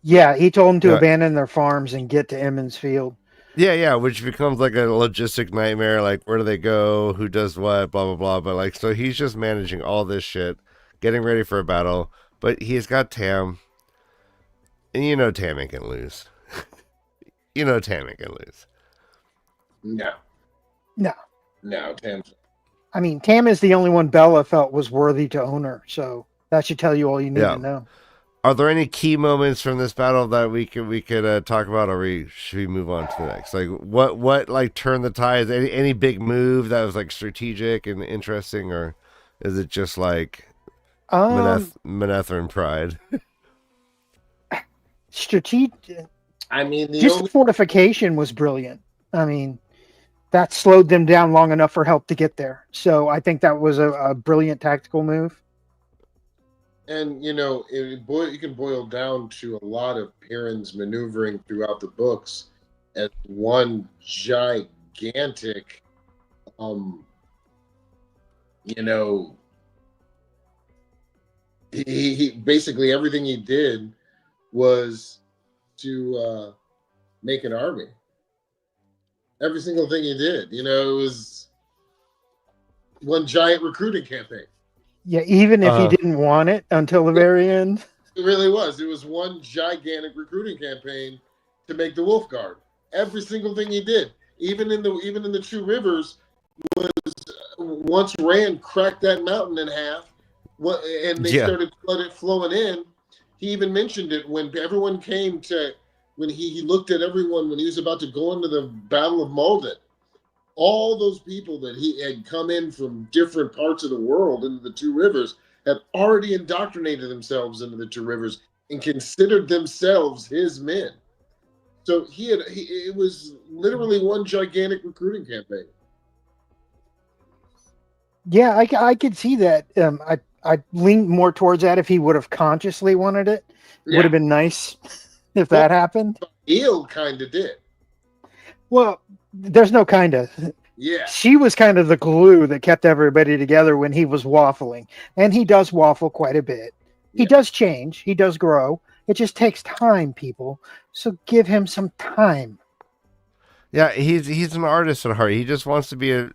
[SPEAKER 2] Yeah, he told them to abandon their farms and get to Emmons Field.
[SPEAKER 1] Yeah, which becomes like a logistic nightmare. Like, where do they go? Who does what? Blah blah blah. But like, so he's just managing all this shit, getting ready for a battle. But he's got Tam, and Tam ain't gonna lose. Tam ain't gonna lose.
[SPEAKER 3] No, Tam's.
[SPEAKER 2] I mean, Tam is the only one Bella felt was worthy to own her, so that should tell you all you need to know.
[SPEAKER 1] Are there any key moments from this battle that we could talk about, or should we move on to the next? Like, what like turned the tides? Any big move that was like strategic and interesting, or is it just like Manetheren pride?
[SPEAKER 2] Strategic.
[SPEAKER 3] I mean,
[SPEAKER 2] the fortification was brilliant. I mean, that slowed them down long enough for help to get there. So I think that was a brilliant tactical move.
[SPEAKER 3] And, you can boil down to a lot of Perrin's maneuvering throughout the books as one gigantic, he basically everything he did was to make an army. Every single thing he did, it was one giant recruiting campaign.
[SPEAKER 2] Yeah, even if he didn't want it until the very end.
[SPEAKER 3] It really was. It was one gigantic recruiting campaign to make the Wolf Guard. Every single thing he did, even in the Two Rivers, was once Rand cracked that mountain in half, and they started flowing in. He even mentioned it when everyone came to. When he looked at everyone when he was about to go into the Battle of Malden, all those people that he had come in from different parts of the world into the Two Rivers had already indoctrinated themselves into the Two Rivers and considered themselves his men. So it was literally one gigantic recruiting campaign.
[SPEAKER 2] Yeah, I could see that. I leaned more towards that if he would have consciously wanted it.
[SPEAKER 3] Yeah.
[SPEAKER 2] Would have been nice. If that happened,
[SPEAKER 3] Eel kind of did.
[SPEAKER 2] Well, there's no kind of.
[SPEAKER 3] Yeah.
[SPEAKER 2] She was kind of the glue that kept everybody together when he was waffling. And he does waffle quite a bit. He does change. He does grow. It just takes time, people. So give him some time.
[SPEAKER 1] Yeah, he's an artist at heart. He just wants to be a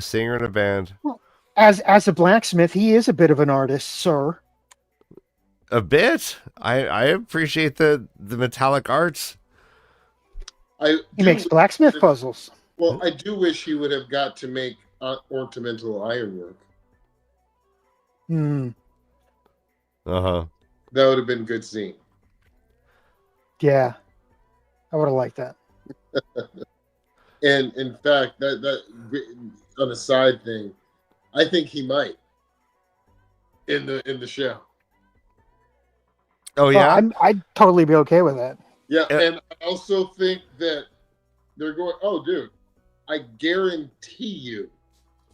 [SPEAKER 1] singer in a band.
[SPEAKER 2] Well, as a blacksmith, he is a bit of an artist, sir.
[SPEAKER 1] A bit. I appreciate the metallic arts.
[SPEAKER 2] He makes blacksmith puzzles.
[SPEAKER 3] Well, I do wish he would have got to make ornamental ironwork.
[SPEAKER 1] Uh-huh.
[SPEAKER 3] That would have been a good scene.
[SPEAKER 2] Yeah. I would have liked that.
[SPEAKER 3] And in fact, that on a side thing, I think he might in the show.
[SPEAKER 1] Oh yeah,
[SPEAKER 2] I'd totally be okay with that.
[SPEAKER 3] Yeah, and I also think that they're going. Oh, dude, I guarantee you,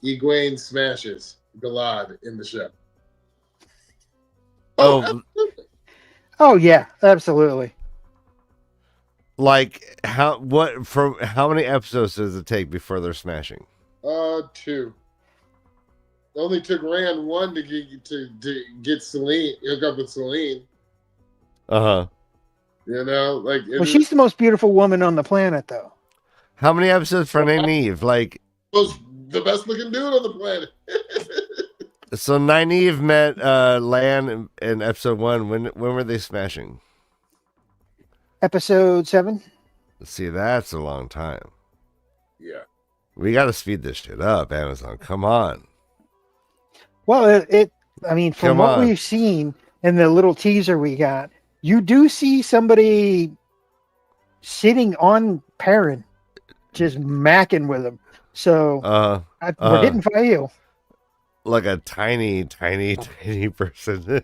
[SPEAKER 3] Egwene smashes Galad in the show.
[SPEAKER 1] Oh,
[SPEAKER 3] absolutely.
[SPEAKER 2] Oh yeah, absolutely.
[SPEAKER 1] Like how many episodes does it take before they're smashing?
[SPEAKER 3] 2. It only took Rand 1 to get Celine, hook up with Celine.
[SPEAKER 1] Uh-huh.
[SPEAKER 2] Well, she's the most beautiful woman on the planet, though.
[SPEAKER 1] How many episodes for Nynaeve? Like,
[SPEAKER 3] was the best looking dude on the planet.
[SPEAKER 1] So Nynaeve met Lan in episode 1. When were they smashing?
[SPEAKER 2] Episode 7.
[SPEAKER 1] See, that's a long time.
[SPEAKER 3] Yeah.
[SPEAKER 1] We got to speed this shit up, Amazon. Come on.
[SPEAKER 2] Well, I mean, from what we've seen in the little teaser we got, you do see somebody sitting on Perrin, just macking with him. So we're getting Fael.
[SPEAKER 1] Like a tiny person.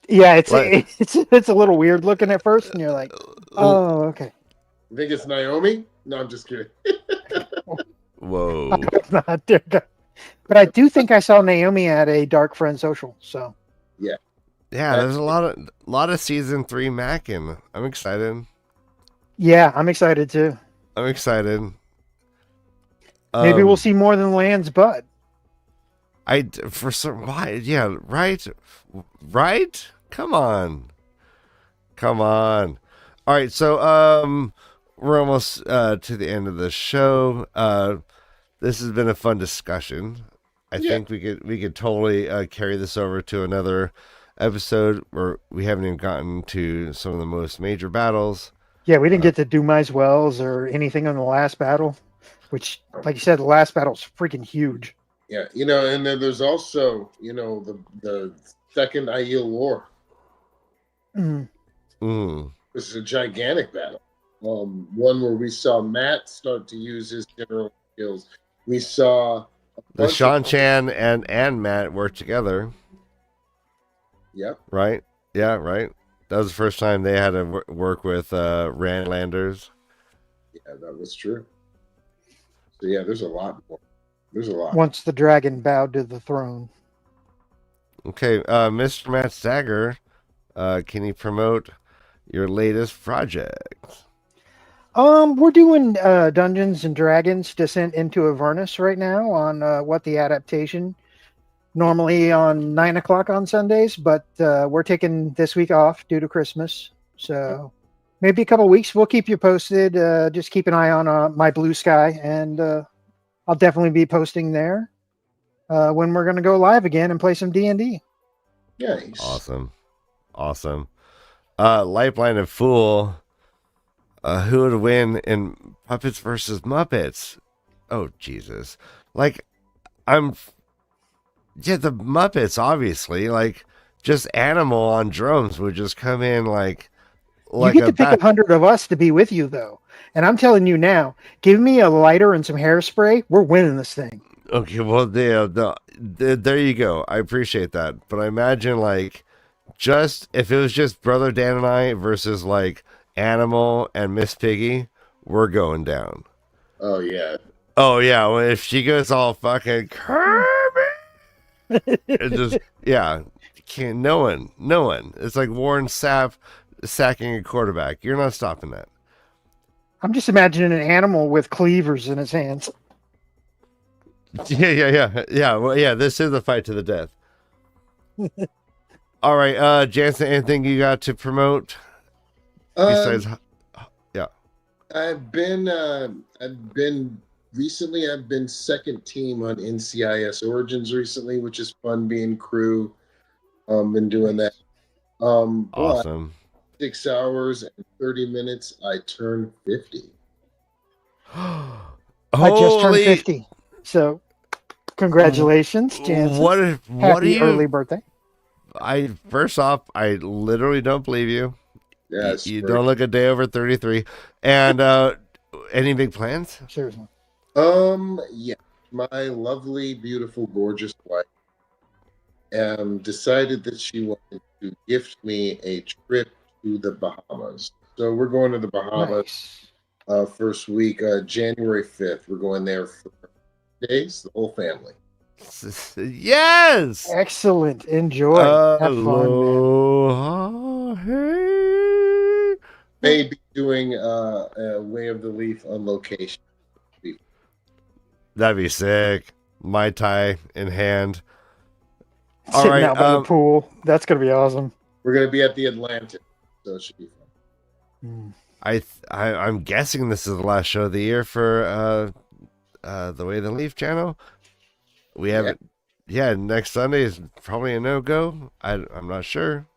[SPEAKER 2] Yeah, it's a little weird looking at first, and you're like, oh, okay.
[SPEAKER 3] You think it's Naomi? No, I'm just kidding.
[SPEAKER 1] Whoa.
[SPEAKER 2] But I do think I saw Naomi at a Dark Friend social. So
[SPEAKER 3] yeah,
[SPEAKER 1] there's a lot of season 3 macking. I'm excited.
[SPEAKER 2] Yeah, I'm excited too.
[SPEAKER 1] I'm excited.
[SPEAKER 2] Maybe we'll see more than Lan's butt.
[SPEAKER 1] Why? Yeah, right. Come on. All right, so we're almost to the end of the show. This has been a fun discussion. I think we could totally carry this over to another episode where we haven't even gotten to some of the most major battles.
[SPEAKER 2] Yeah, we didn't get to Dumais Wells or anything on the last battle, which, like you said, the last battle's freaking huge.
[SPEAKER 3] Yeah, and then there's also, the Second Aiel War. This is a gigantic battle. One where we saw Matt start to use his general skills. We saw
[SPEAKER 1] the Shan-Chan and Matt work together.
[SPEAKER 3] Yep.
[SPEAKER 1] Right? Yeah, right. That was the first time they had to work with Randlanders.
[SPEAKER 3] Yeah, that was true. So yeah, there's a lot more. There's a lot.
[SPEAKER 2] Once the dragon bowed to the throne.
[SPEAKER 1] Okay, Mr. Matt Stagger, can you promote your latest project?
[SPEAKER 2] We're doing Dungeons and Dragons Descent into Avernus right now on what the adaptation normally on 9 o'clock on Sundays, but we're taking this week off due to Christmas. So maybe a couple weeks. We'll keep you posted. Just keep an eye on my Blue Sky, and I'll definitely be posting there when we're going to go live again and play some D&D.
[SPEAKER 3] Nice.
[SPEAKER 1] Awesome. Lifeline and Fool. Who would win in Puppets versus Muppets? Oh, Jesus. Like, the Muppets, obviously. Like, just Animal on drums would just come in like
[SPEAKER 2] you get to pick 100 of us to be with you, though. And I'm telling you now, give me a lighter and some hairspray. We're winning this thing.
[SPEAKER 1] Okay, well, there you go. I appreciate that. But I imagine, like, just if it was just Brother Dan and I versus, like, Animal and Miss Piggy, we're going down.
[SPEAKER 3] Oh, yeah.
[SPEAKER 1] Oh, yeah. Well, if she goes all fucking Kirby, it just, yeah. Can't, no one. It's like Warren Sapp sacking a quarterback. You're not stopping that.
[SPEAKER 2] I'm just imagining an Animal with cleavers in his hands.
[SPEAKER 1] Yeah. Well, yeah, this is a fight to the death. All right, Jansen, anything you got to promote? Besides, yeah.
[SPEAKER 3] I've been second team on NCIS Origins recently, which is fun being crew. Been doing that.
[SPEAKER 1] Awesome.
[SPEAKER 3] 6 hours and 30 minutes, I turned 50.
[SPEAKER 2] I just turned 50. So, congratulations, Jansen. Happy early birthday.
[SPEAKER 1] First off, I literally don't believe you.
[SPEAKER 3] Yes,
[SPEAKER 1] you don't look a day over 33. And any big plans?
[SPEAKER 2] Seriously.
[SPEAKER 3] Yeah. My lovely, beautiful, gorgeous wife decided that she wanted to gift me a trip to the Bahamas. So we're going to the Bahamas first week, January 5th. We're going there for days, the whole family.
[SPEAKER 1] Yes!
[SPEAKER 2] Excellent. Enjoy. Have fun,
[SPEAKER 1] man.
[SPEAKER 3] Maybe doing a Way of the Leaf on location.
[SPEAKER 1] That'd be sick. Mai Tai in hand.
[SPEAKER 2] Sitting out by the pool. That's going to be awesome.
[SPEAKER 3] We're going to be at the Atlantic, so it should be fun.
[SPEAKER 1] I'm guessing this is the last show of the year for the Way of the Leaf channel. We haven't. Yeah, next Sunday is probably a no-go. I'm not sure.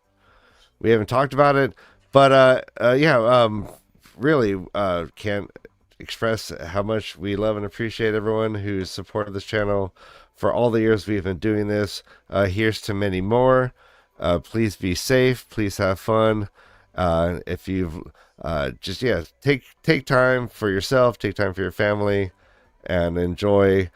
[SPEAKER 1] We haven't talked about it, but really can't express how much we love and appreciate everyone who's supported this channel for all the years we've been doing this. Here's to many more. Please be safe. Please have fun. If you've take time for yourself, take time for your family, and enjoy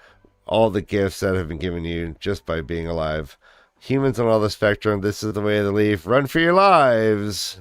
[SPEAKER 1] all the gifts that have been given you just by being alive. Humans on all the spectrum, this is the Way of the Leaf. Run for your lives.